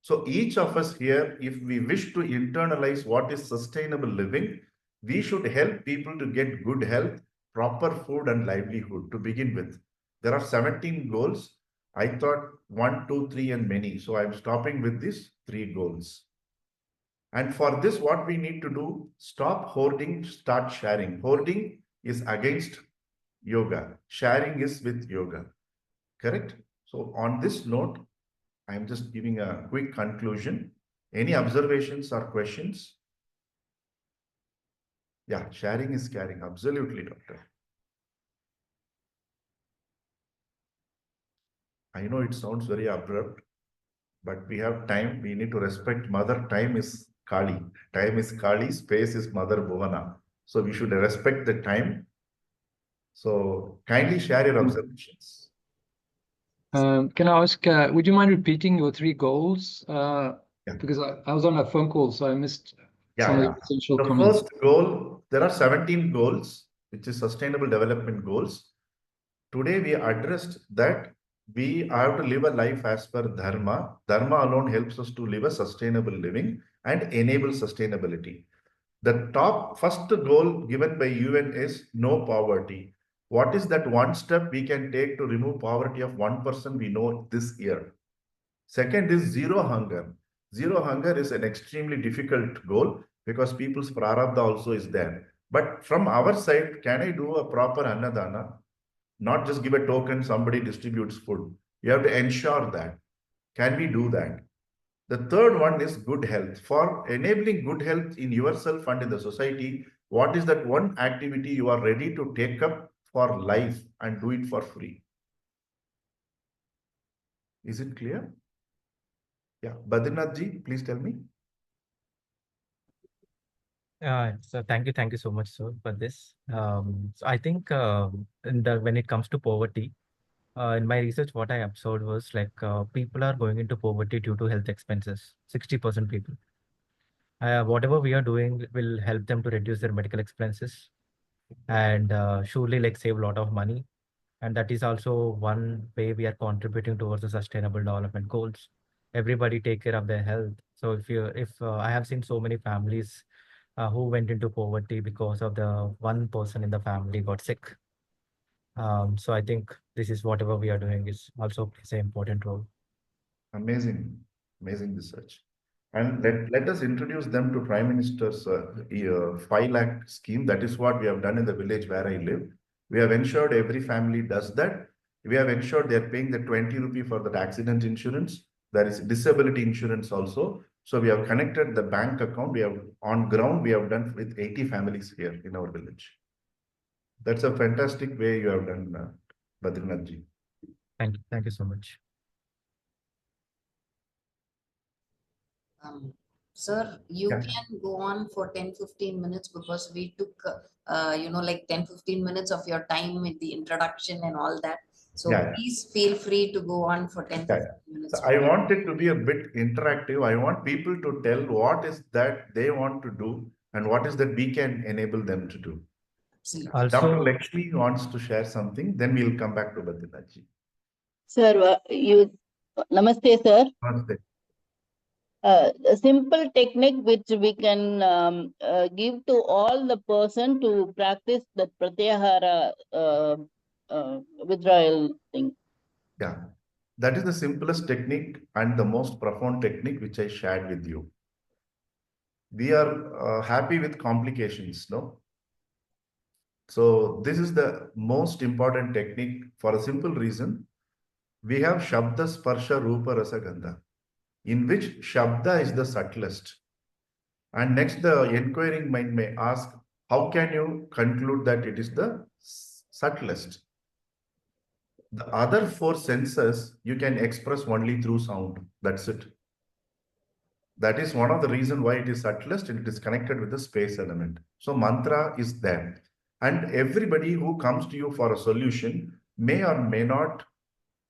So each of us here, if we wish to internalize what is sustainable living, we should help people to get good health, proper food and livelihood to begin with. There are 17 goals. I thought 1, 2, 3 and many. So I'm stopping with these 3 goals. And for this, what we need to do, stop hoarding, start sharing. Hoarding is against yoga. Sharing is with yoga. Correct? So on this note, I'm just giving a quick conclusion. Any observations or questions? Yeah, sharing is caring. Absolutely, doctor. I know it sounds very abrupt, but we have time. We need to respect Mother. Time is Kali. Time is Kali. Space is Mother Bhuvana. So we should respect the time. So kindly share your observations. Can I ask, would you mind repeating your 3 goals? Yeah. Because I was on a phone call, so I missed some of the essential The comments. first goal, there are 17 goals, which is sustainable development goals. Today we addressed that we have to live a life as per Dharma. Dharma alone helps us to live a sustainable living and enable sustainability. The top first goal given by UN is no poverty. What is that one step we can take to remove poverty of 1% we know this year? Second is zero hunger. Zero hunger is an extremely difficult goal because people's prarabdha also is there. But from our side, can I do a proper annadana? Not just give a token, somebody distributes food. You have to ensure that. Can we do that? The third one is good health. For enabling good health in yourself and in the society, what is that one activity you are ready to take up for life and do it for free? Is it clear? Yeah, Badrinath ji, please tell me. So thank you so much, sir, for this. So I think when it comes to poverty, in my research, what I observed was like people are going into poverty due to health expenses. 60% people. Whatever we are doing will help them to reduce their medical expenses and surely like save a lot of money. And that is also one way we are contributing towards the sustainable development goals. Everybody take care of their health. So if I have seen so many families who went into poverty because of the one person in the family got sick. So I think this is whatever we are doing is also plays an important role. Amazing, amazing research. And let us introduce them to Prime Minister's 5 lakh scheme. That is what we have done in the village where I live. We have ensured every family does that. We have ensured they are paying the 20 rupee for that accident insurance. There is disability insurance also. So we have connected the bank account. We have on ground, we have done with 80 families here in our village. That's a fantastic way you have done, Badrinath ji. Thank you so much. Sir, you Yeah. can go on for 10-15 minutes because we took, like 10-15 minutes of your time with the introduction and all that. So Yeah. please feel free to go on for 10-15 Yeah. minutes. So I want it to be a bit interactive. I want people to tell what is that they want to do and what is that we can enable them to do. Absolutely. Also, Dr. Lakshmi wants to share something, then we'll come back to Badrinath ji. Sir, Namaste, sir. Namaste. A simple technique which we can give to all the person to practice the Pratyahara withdrawal thing. Yeah, that is the simplest technique and the most profound technique which I shared with you. We are happy with complications, no? So this is the most important technique for a simple reason. We have Shabda, Sparsha, Rupa, Rasa, Gandha, in which Shabda is the subtlest. And next, the inquiring mind may ask, how can you conclude that it is the subtlest? The other 4 senses you can express only through sound. That's it. That is one of the reasons why it is subtlest and it is connected with the space element. So mantra is there. And everybody who comes to you for a solution may or may not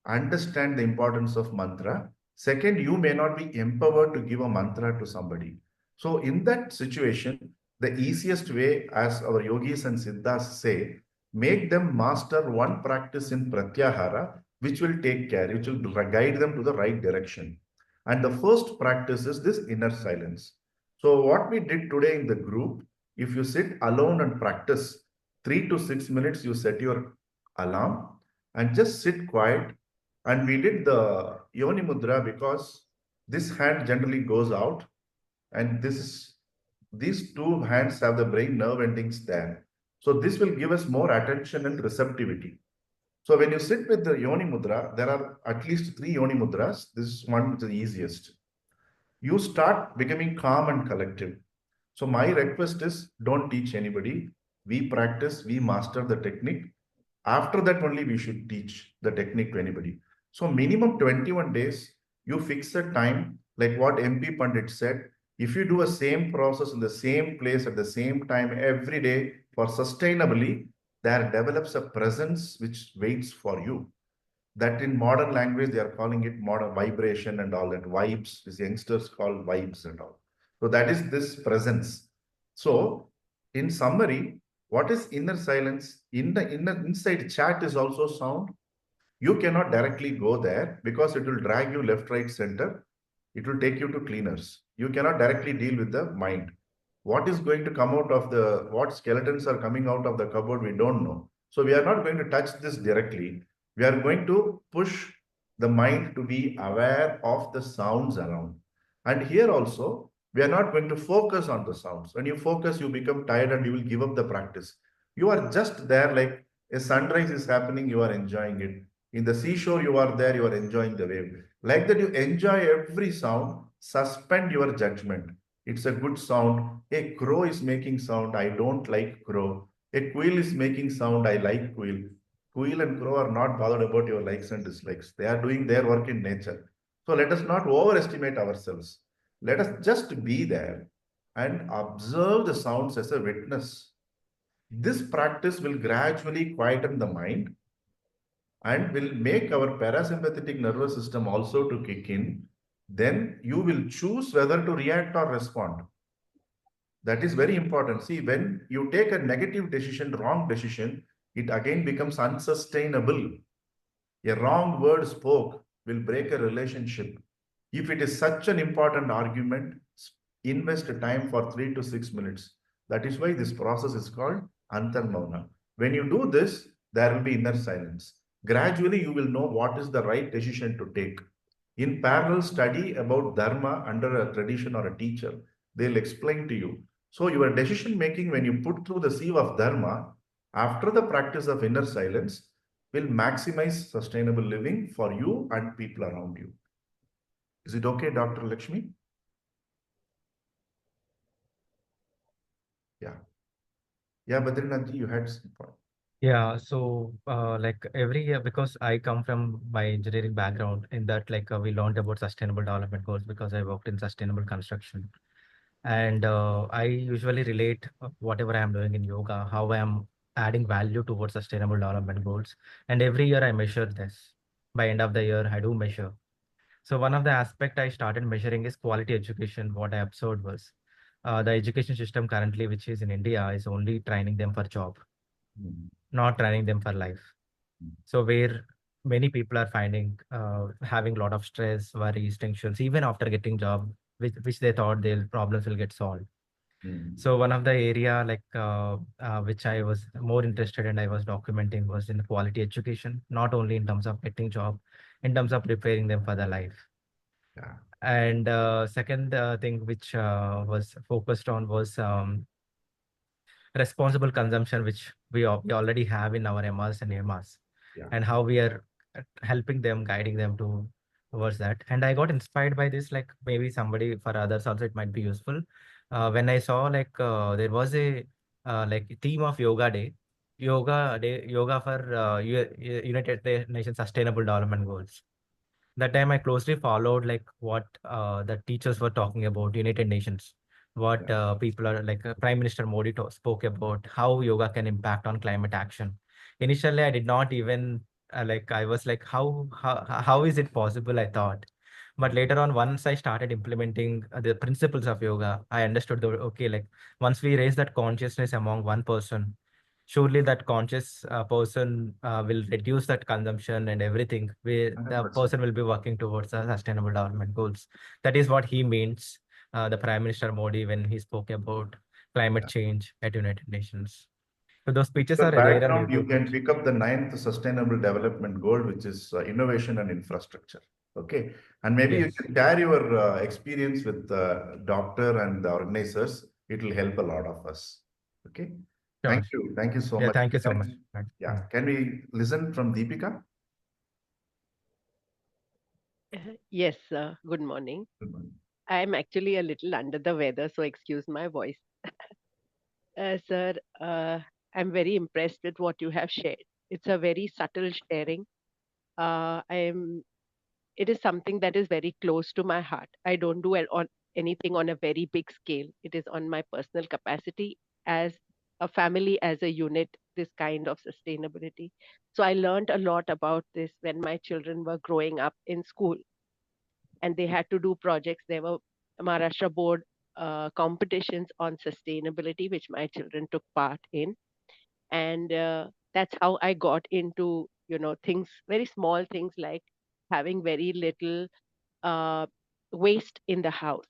understand the importance of mantra. Second, you may not be empowered to give a mantra to somebody. So in that situation, the easiest way, as our yogis and siddhas say, make them master one practice in Pratyahara, which will take care, which will guide them to the right direction. And the first practice is this inner silence. So what we did today in the group, if you sit alone and practice 3 to 6 minutes, you set your alarm and just sit quiet. And we did the Yoni Mudra because this hand generally goes out and these 2 hands have the brain nerve endings there. So this will give us more attention and receptivity. So when you sit with the Yoni Mudra, there are at least 3 Yoni Mudras. This is one of the easiest. You start becoming calm and collective. So my request is, don't teach anybody. We practice, we master the technique. After that only we should teach the technique to anybody. So minimum 21 days, you fix a time, like what MP Pandit said. If you do a same process in the same place at the same time every day for sustainably, there develops a presence which waits for you. That in modern language, they are calling it modern vibration and all that. Vibes, these youngsters call vibes and all. So that is this presence. So in summary, what is inner silence? In the inside chat is also sound. You cannot directly go there because it will drag you left, right, center. It will take you to cleaners. You cannot directly deal with the mind. What is going to come out of what skeletons are coming out of the cupboard, we don't know. So we are not going to touch this directly. We are going to push the mind to be aware of the sounds around. And here also, we are not going to focus on the sounds. When you focus, you become tired and you will give up the practice. You are just there, like a sunrise is happening, you are enjoying it. In the seashore, you are there, you are enjoying the wave. Like that, you enjoy every sound, suspend your judgment. It's a good sound. A crow is making sound. I don't like crow. A quail is making sound. I like quail. Quail and crow are not bothered about your likes and dislikes. They are doing their work in nature. So let us not overestimate ourselves. Let us just be there and observe the sounds as a witness. This practice will gradually quieten the mind and will make our parasympathetic nervous system also to kick in. Then you will choose whether to react or respond. That is very important. See, when you take a negative decision, wrong decision, it again becomes unsustainable. A wrong word spoke will break a relationship. If it is such an important argument, invest time for 3 to 6 minutes. That is why this process is called Antarmauna. When you do this, there will be inner silence. Gradually, you will know what is the right decision to take. In parallel, study about Dharma under a tradition or a teacher. They'll explain to you. So your decision making, when you put through the sieve of Dharma, after the practice of inner silence, will maximize sustainable living for you and people around you. Is it okay, Dr. Lakshmi? Yeah. Yeah, Badrinath ji, you had some point. Yeah, so like every year, because I come from my engineering background, in that we learned about sustainable development goals because I worked in sustainable construction. And I usually relate whatever I am doing in yoga, how I am adding value towards sustainable development goals. And every year I measure this. By end of the year, I do measure. So one of the aspect I started measuring is quality education. What I observed was the education system currently, which is in India, is only training them for job, not training them for life. So where many people are finding having a lot of stress, worries, tensions, even after getting job, which they thought their problems will get solved. So one of the area which I was more interested in, I was documenting, was in quality education, not only in terms of getting job, in terms of preparing them for the life. Yeah. And second thing which was focused on was responsible consumption, which we already have in our MRs and AMRs, and how we are helping them, guiding them towards that. And I got inspired by this, like maybe somebody, for others also it might be useful. When I saw there was a theme of yoga day, yoga for United Nations Sustainable Development Goals. That time I closely followed what the teachers were talking about, United Nations, what people are Prime Minister Modi spoke about how yoga can impact on climate action. Initially, I did not even I was like, how is it possible, I thought. But later on, once I started implementing the principles of yoga, I understood that, okay, once we raise that consciousness among one person, surely that conscious person will reduce that consumption and everything. The 100%. person will be working towards the sustainable development goals. That is what he means, the Prime Minister Modi, when he spoke about climate change at United Nations. So those speeches The are there on background, you YouTube. can pick up the 9th Sustainable Development Goal, which is innovation and infrastructure. Okay. And maybe you Yes. can share your experience with the doctor and the organizers. It will help a lot of us. Okay. Sure. Thank you. Thank you so Yeah, much. thank you so much. Yeah. Can we listen from Deepika? Yes, good morning. Good morning. I am actually a little under the weather, so excuse my voice. Sir, I'm very impressed with what you have shared. It's a very subtle sharing. It is something that is very close to my heart. I don't do it on anything on a very big scale. It is on my personal capacity as a family, as a unit, this kind of sustainability. So I learned a lot about this when my children were growing up in school and they had to do projects. There were Maharashtra board competitions on sustainability, which my children took part in. And that's how I got into, things, very small things like having very little uh, waste in the house.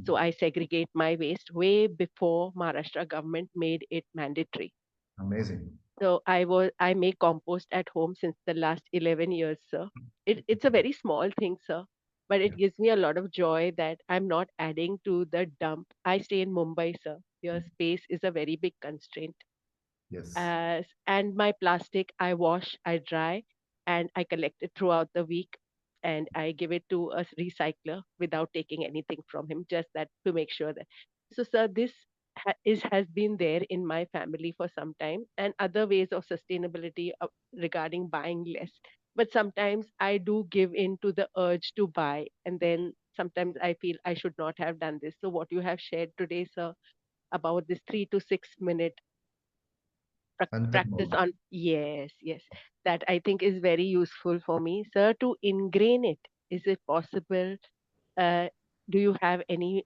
So I segregate my waste way before Maharashtra government made it mandatory. Amazing. So I make compost at home since the last 11 years, sir. It's a very small thing, sir, but it gives me a lot of joy that I'm not adding to the dump. I stay in Mumbai, sir. Your space is a very big constraint. Yes. And my plastic, I wash, I dry, and I collect it throughout the week, and I give it to a recycler without taking anything from him, just that to make sure that. So, sir, this has been there in my family for some time, and other ways of sustainability regarding buying less. But sometimes I do give in to the urge to buy, and then sometimes I feel I should not have done this. So, what you have shared today, sir, about this 3 to 6 minute practice Antamol. on, yes, that I think is very useful for me, sir, to ingrain it. Is it possible? uh, do you have any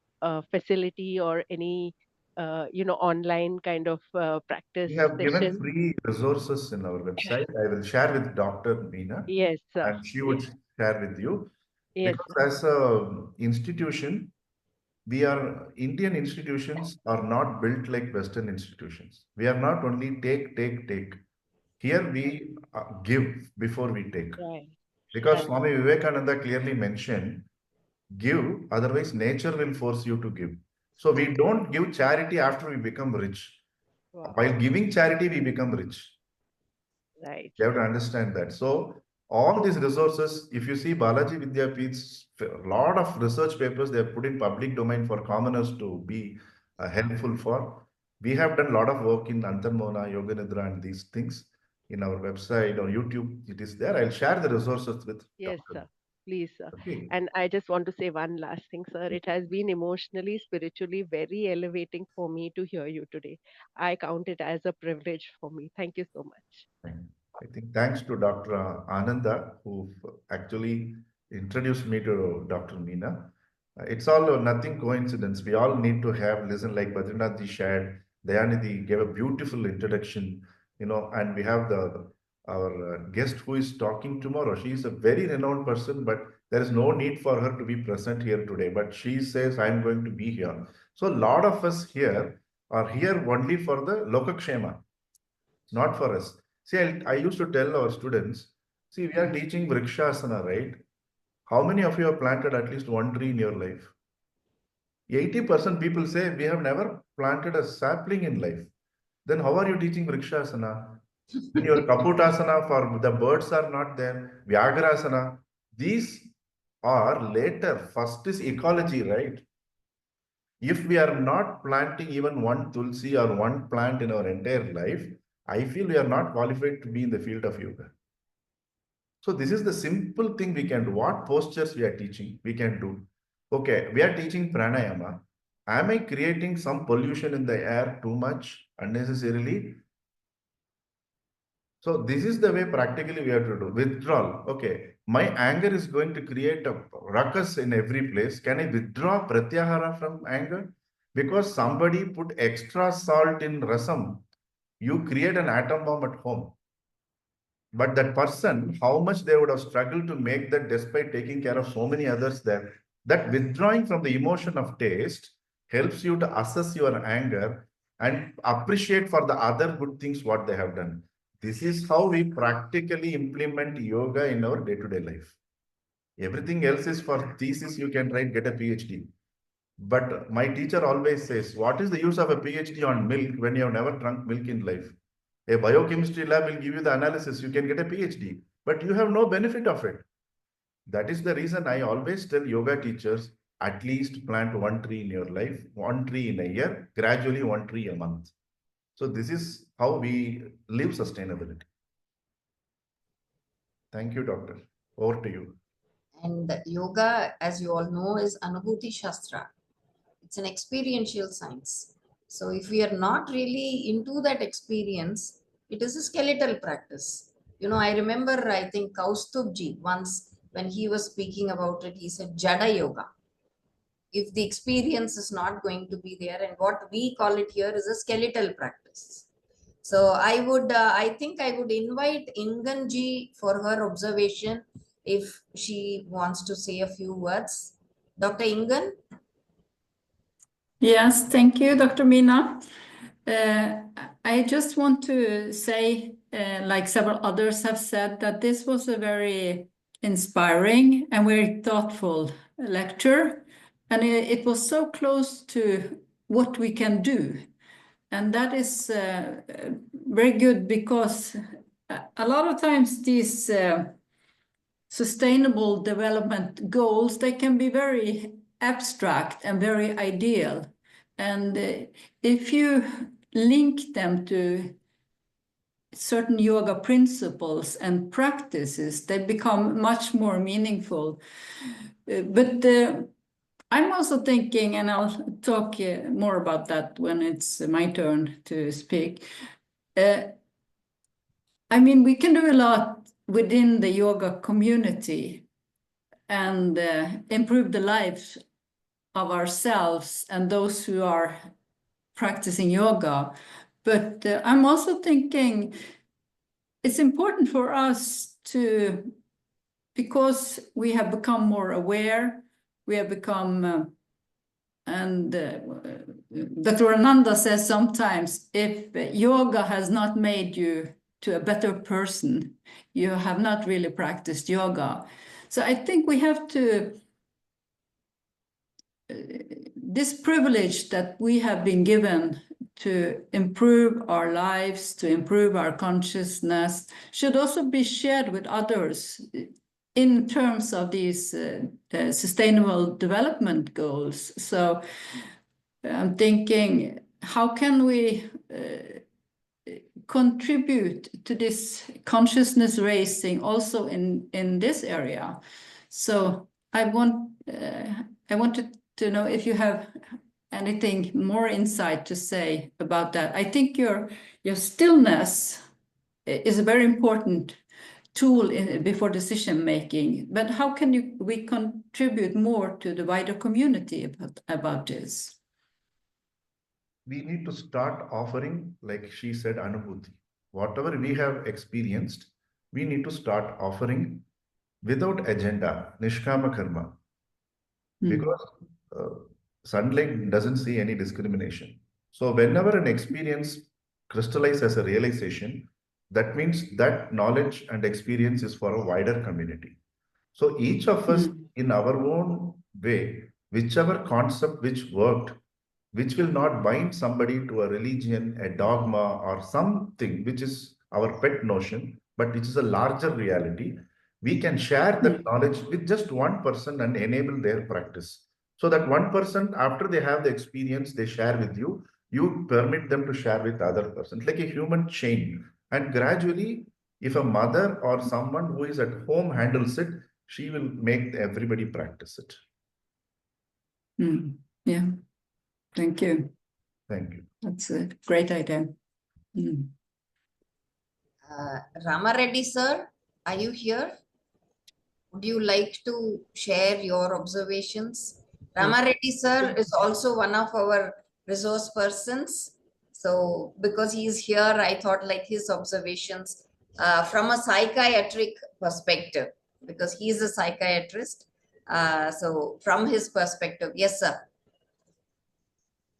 facility or any online kind of practice We have given session? free resources in our website. I will share with Dr. Meena Yes, sir. and she would Yes, share with you. yes, Because sir. as a institution, Indian institutions are not built like Western institutions. We are not only take. Here we give before we take. Right, Because right. Swami Vivekananda clearly mentioned, give, otherwise nature will force you to give. So we don't give charity after we become rich. Wow. While giving charity, we become rich. Right, You have to understand that. So all these resources, if you see Balaji Vidyapeeth's a lot of research papers, they have put in public domain for commoners to be helpful for. We have done a lot of work in Antarmona, Yoga Nidra and these things in our website or YouTube. It is there. I'll share the resources with yes, Dr. sir. Please, sir. Okay. And I just want to say one last thing, sir. It has been emotionally, spiritually very elevating for me to hear you today. I count it as a privilege for me. Thank you so much. I think thanks to Dr. Ananda, who actually introduced me to Dr. Meena. It's all nothing coincidence. We all need to have listen like Badrinath ji shared. Dayanidhi gave a beautiful introduction, and we have our guest who is talking tomorrow. She is a very renowned person, but there is no need for her to be present here today. But she says, I'm going to be here. So a lot of us here are here only for the Lokakshema, not for us. See, I used to tell our students, see, we are teaching Vrikshasana, right? How many of you have planted at least one tree in your life? 80% people say we have never planted a sapling in life. Then how are you teaching Vrikshasana? When your Kaputasana for the birds are not there, Vyagrasana, these are later. First is ecology, right? If we are not planting even one tulsi or one plant in our entire life, I feel we are not qualified to be in the field of yoga. So this is the simple thing we can do. What postures we are teaching, we can do. Okay, we are teaching pranayama. Am I creating some pollution in the air too much unnecessarily? So this is the way practically we have to do. Withdrawal. Okay, my anger is going to create a ruckus in every place. Can I withdraw pratyahara from anger? Because somebody put extra salt in rasam, you create an atom bomb at home. But that person, how much they would have struggled to make that despite taking care of so many others there. That withdrawing from the emotion of taste helps you to assess your anger and appreciate for the other good things what they have done. This is how we practically implement yoga in our day-to-day life. Everything else is for thesis, you can write, get a PhD. But my teacher always says, what is the use of a PhD on milk when you have never drunk milk in life? A biochemistry lab will give you the analysis, you can get a PhD, but you have no benefit of it. That is the reason I always tell yoga teachers, At least plant one tree in your life, one tree in a year, gradually one tree a month. So this is how we live sustainability. Thank you, doctor. Over to you. And yoga, as you all know, is Anubhuti Shastra. It's an experiential science. So if we are not really into that experience, it is a skeletal practice. You know, I remember, I think Kaustubji once, when he was speaking about it, he said Jada Yoga. If the experience is not going to be there, and what we call it here is a skeletal practice. So I think I would invite Inganji for her observation if she wants to say a few words. Dr. Ingan? Yes, thank you, Dr. Meena. I just want to say, like several others have said, that this was a very inspiring and very thoughtful lecture. And it was so close to what we can do. And that is very good, because a lot of times these sustainable development goals, they can be very abstract and very ideal. And if you link them to certain yoga principles and practices, they become much more meaningful. But I'm also thinking, and I'll talk more about that when it's my turn to speak. I mean, we can do a lot within the yoga community and improve the lives of ourselves and those who are practicing yoga. But I'm also thinking it's important for us to, because we have become more aware, we have become, and Dr. Ananda says sometimes, if yoga has not made you to a better person, you have not really practiced yoga. So I think we have to, this privilege that we have been given to improve our lives, to improve our consciousness, should also be shared with others in terms of these sustainable development goals. So I'm thinking, how can we contribute to this consciousness raising also in this area? So I wanted to know if you have anything more insight to say about that. I think your stillness is a very important tool before decision making, but how can we contribute more to the wider community about this? We need to start offering, like she said, Anubhuti. Whatever we have experienced, we need to start offering without agenda, Nishkama Karma. Because sunlight doesn't see any discrimination. So whenever an experience crystallizes as a realization, that means that knowledge and experience is for a wider community. So each of us in our own way, whichever concept which worked, which will not bind somebody to a religion, a dogma, or something which is our pet notion, but which is a larger reality, we can share that knowledge with just one person and enable their practice. So that one person, after they have the experience, they share with you, you permit them to share with other persons, like a human chain. And gradually, if a mother or someone who is at home handles it, she will make everybody practice it. Yeah. Thank you. Thank you. That's a great idea. Rama Reddy sir, are you here? Would you like to share your observations? Rama Reddy sir is also one of our resource persons. So because he is here, I thought like his observations from a psychiatric perspective, because he is a psychiatrist. So from his perspective, yes, sir.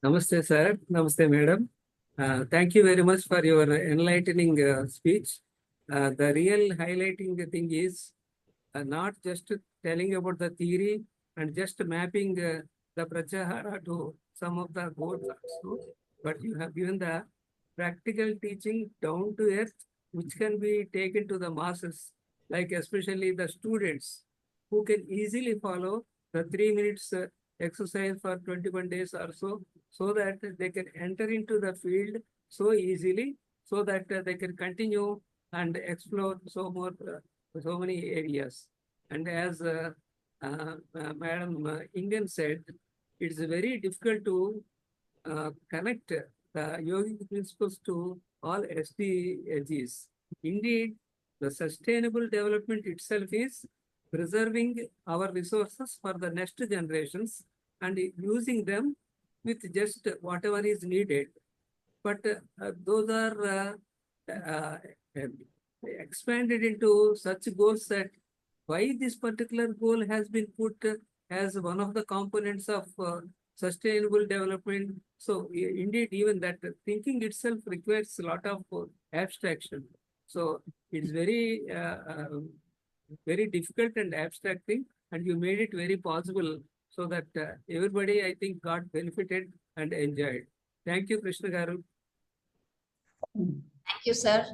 Namaste, sir. Namaste, madam. Thank you very much for your enlightening speech. The real highlighting thing is not just telling about the theory and just mapping the Pratyahara to some of the goals also, but you have given the practical teaching down to earth, which can be taken to the masses, like especially the students who can easily follow the 3 minutes exercise for 21 days or so that they can enter into the field so easily, so that they can continue and explore so many areas. And as Madam Ingen said, it's very difficult to connect the yogic principles to all SDGs. Indeed, the sustainable development itself is preserving our resources for the next generations and using them with just whatever is needed. But those are expanded into such goals that why this particular goal has been put as one of the components of sustainable development. So indeed, even that thinking itself requires a lot of abstraction. So it's very difficult and abstract thing, and you made it very possible so that everybody, I think, got benefited and enjoyed. Thank you, Krishna Garu. Thank you, sir.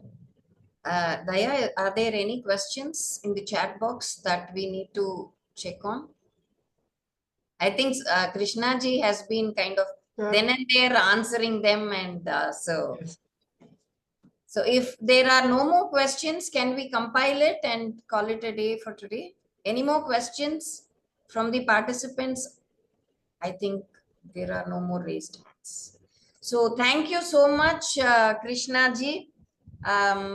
Daya, are there any questions in the chat box that we need to check on? I think Krishna ji has been kind of then and there answering them, and so if there are no more questions, can we compile it and call it a day for today? Any more questions from the participants? I think there are no more raised hands. So thank you so much, Krishna ji,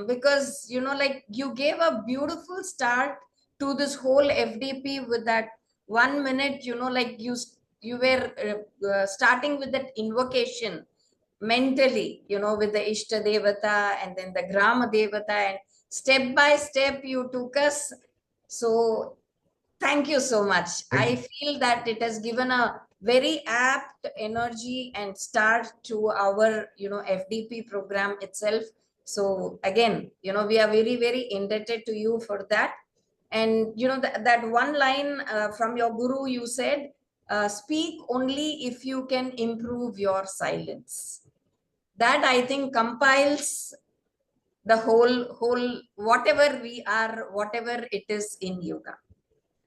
because like you gave a beautiful start to this whole FDP with that 1 minute. Like you were starting with that invocation mentally, with the Ishta Devata and then the Grama Devata, and step by step you took us. So thank you so much. I feel that it has given a very apt energy and start to our, FDP program itself. So again, we are very, very indebted to you for that. And, that one line from your guru, you said, speak only if you can improve your silence. That I think compiles the whole, whatever we are, whatever it is in yoga.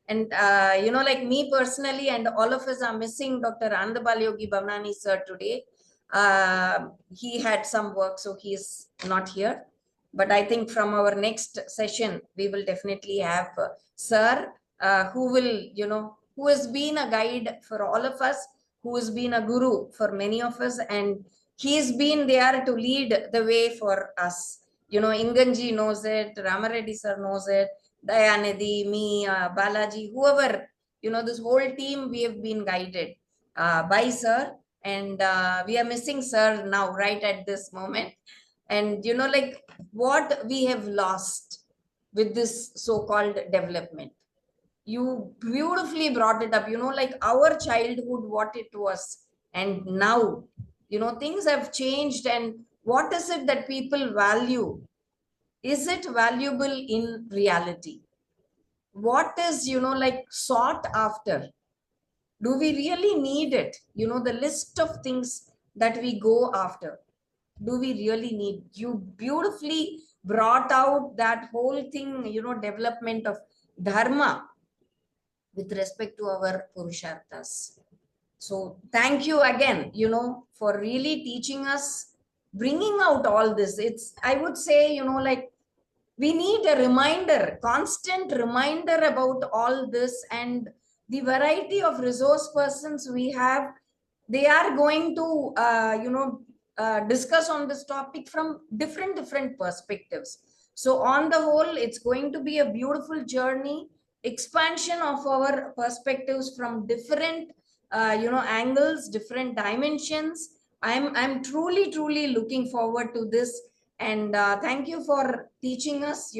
And, like me personally, and all of us are missing Dr. Andabal Yogi Bhavnani sir today. He had some work, so he is not here. But I think from our next session, we will definitely have sir, who will, who has been a guide for all of us, who has been a guru for many of us. And he's been there to lead the way for us. Inganji knows it, Ramareddy sir knows it, Dayanidhi, me, Balaji, whoever, this whole team, we have been guided by sir. And we are missing sir now, right at this moment. And, like what we have lost with this so-called development. You beautifully brought it up, like our childhood, what it was. And now, things have changed. And what is it that people value? Is it valuable in reality? What is, like sought after? Do we really need it? The list of things that we go after. Do we really need? You beautifully brought out that whole thing, development of dharma with respect to our purusharthas. So thank you again, for really teaching us, bringing out all this. It's, I would say, like we need a reminder, constant reminder about all this, and the variety of resource persons we have. They are going to, discuss on this topic from different perspectives. So on the whole, it's going to be a beautiful journey, expansion of our perspectives from different, angles, different dimensions. I'm truly looking forward to this. And thank you for teaching us,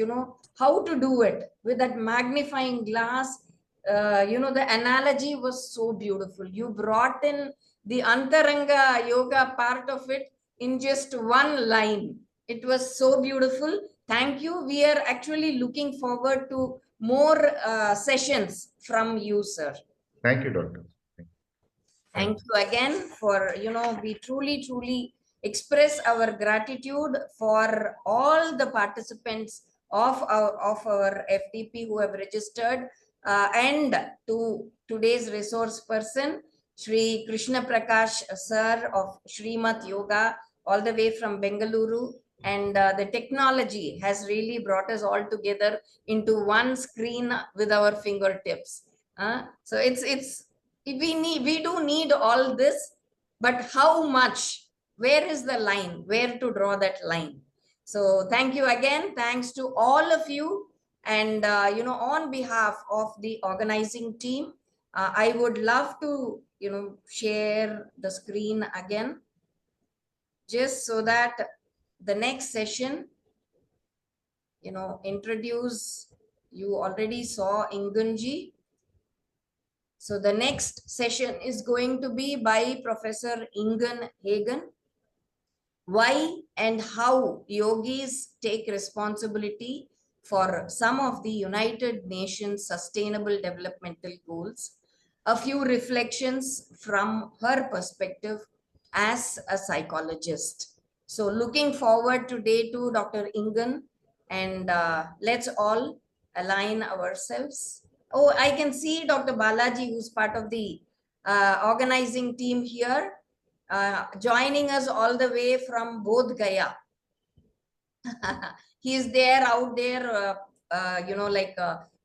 how to do it with that magnifying glass. The analogy was so beautiful. You brought in the Antaranga yoga part of it in just one line. It was so beautiful. Thank you. We are actually looking forward to more sessions from you, sir. Thank you, Doctor. Thank you again for, we truly express our gratitude for all the participants of our FDP who have registered, and to today's resource person. Shri Krishnan Prakash sir of Srimath Yoga, all the way from Bengaluru. And the technology has really brought us all together into one screen with our fingertips. So we do need all this, but how much? Where is the line? Where to draw that line? So thank you again. Thanks to all of you. And on behalf of the organizing team, I would love to share the screen again, just so that the next session, introduce, you already saw Ingunji. So the next session is going to be by Professor Ingun Hagen. Why and how yogis take responsibility for some of the United Nations Sustainable Developmental Goals. A few reflections from her perspective as a psychologist. So looking forward to day 2, Dr. Ingun, and let's all align ourselves. Oh, I can see Dr. Balaji, who's part of the organizing team here, joining us all the way from Bodh Gaya. He is there, out there,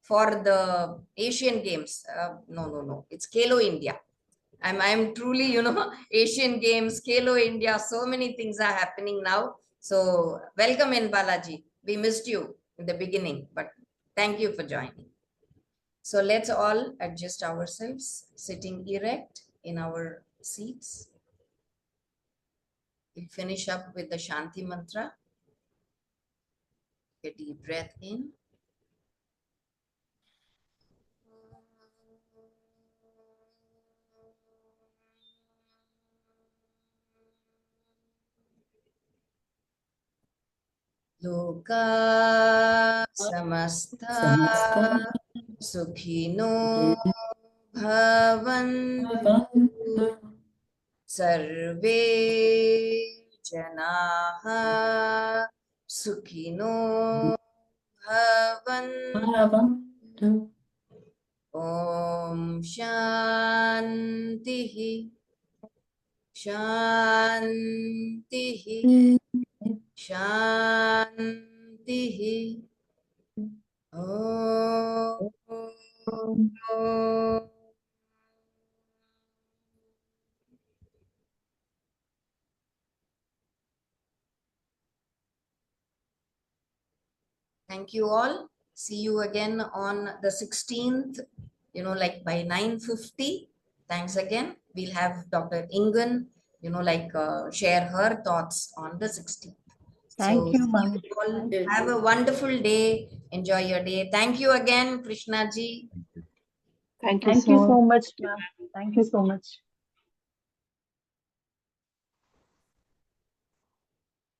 for the Asian Games. No, it's Khelo India. I'm truly, Asian Games, Khelo India, so many things are happening now. So welcome in, Balaji. We missed you in the beginning, but thank you for joining. So let's all adjust ourselves, sitting erect in our seats. We'll finish up with the Shanti Mantra. Take a deep breath in. Loka samasta sukhino bhavantu sarve janaha sukhino bhavantu. Om Shantihi Shantihi Shantihi. Om. Thank you all. See you again on the 16th, by 9:50. Thanks again. We'll have Dr. Ingun, share her thoughts on the 16th. Thank you, ma'am. All have a wonderful day. Enjoy your day. Thank you again, Krishna ji. Thank you so much, ma'am. Thank you so much.